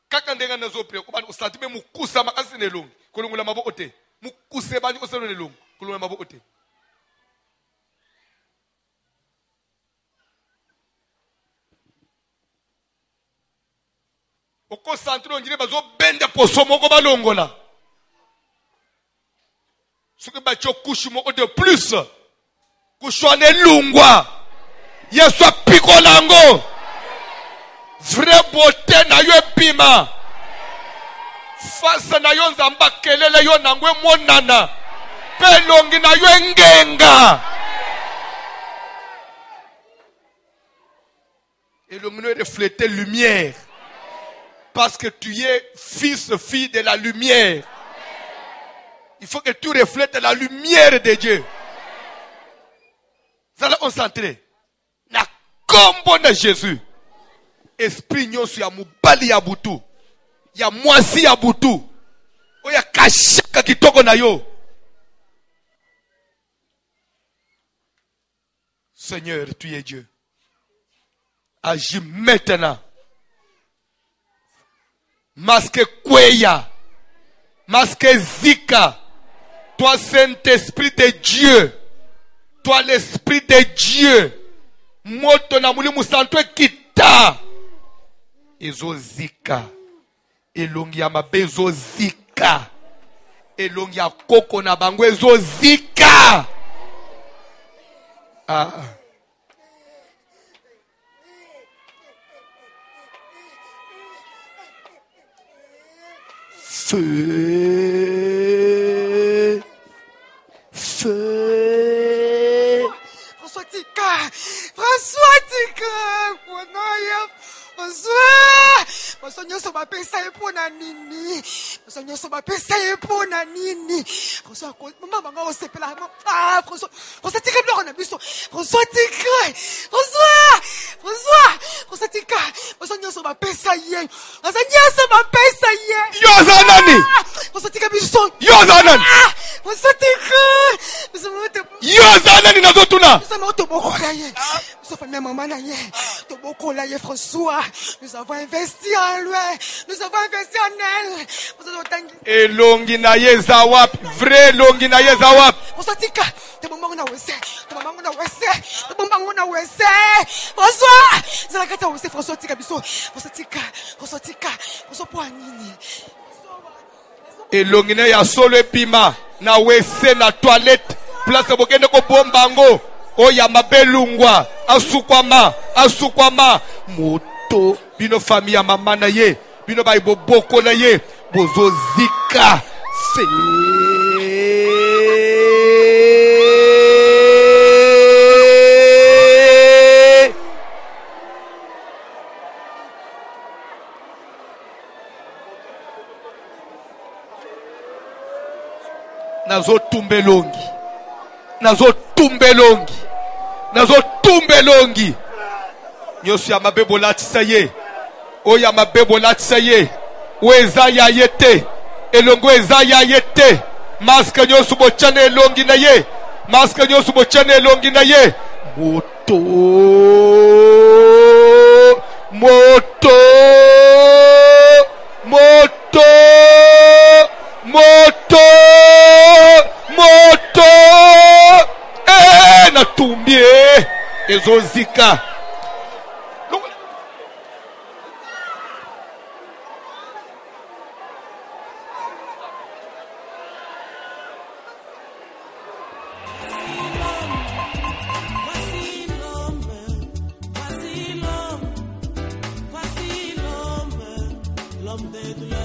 Kaka ndenga nazo pre kubani usantime mukusa makasi na elongi. Kolongula maboko te. Mukuse bani oselo na elongi. Kolongula maboko te. Au concentré, on dirait que bende poso moko balongola. Ce que bacho couche moko de plus. Kushwane lungwa. Yeswa pikolango. Vraie beauté na yo pima. Face na yo nzamba kelele yo nangwe monana. Pelongi na yo ngenga. Et le monde reflète lumière. Parce que tu es fils, fille de la lumière. Il faut que tu reflètes la lumière de Dieu. Vous allez concentrer. Na kombo de Jésus. Esprit nyonso ya mubali ya butu. Ya mwasi ya butu. Oya kashaka kitoko na yo. Seigneur, tu es Dieu. Agis maintenant. Masque Kweya, masque Zika, toi Saint-Esprit de Dieu, toi l'Esprit de Dieu, moto na muli musanto kita, ezo Zika, elongi ya mabe ezo Zika, elongi ya koko na bango ezo Zika. Feu. Feu. François Tika. François Tika. François nyonso bapesa ye pona nini. François nyonso bapesa ye pona nini. François mama banga osepela. François Tika biloko na biso. François Tika. François Tika. François nyonso bapesa ye. François nyonso bapesa ye. Yo za nani? François Tika biso. Yo za nani? François Tika. Yo za nani nazotuna? Nous famille maman na ye. Toboko la ye François. Nous avons investi en lui. Nous avons investi en elle. Et longi na ye zawap, vrai longi na ye zawap. François Tika, te maman na wese. Te maman na wese. Te maman na wese. François, zalakata wese François Tika biso. François Tika, François pour nini? Et longi na ya solo epima na wese na toilette. Place bokende ko bombango. Oya mabelungwa asukwama moto bino famille ya mama na ye bino ba iboboko na ye bozo zika fe nazotumba elongi, nazotumba elongi, nazotumba elongi. Nyonso ya mabe bolatisa ye, oyo ya mabe bolatisa ye, oyo eza ya ye te, elongo eza ya ye te. Maske nyonso botyana elongi na ye, maske nyonso botyana elongi na ye. Moto, moto, moto, moto, moto. Natumbi ezozika. L'homme de douleur.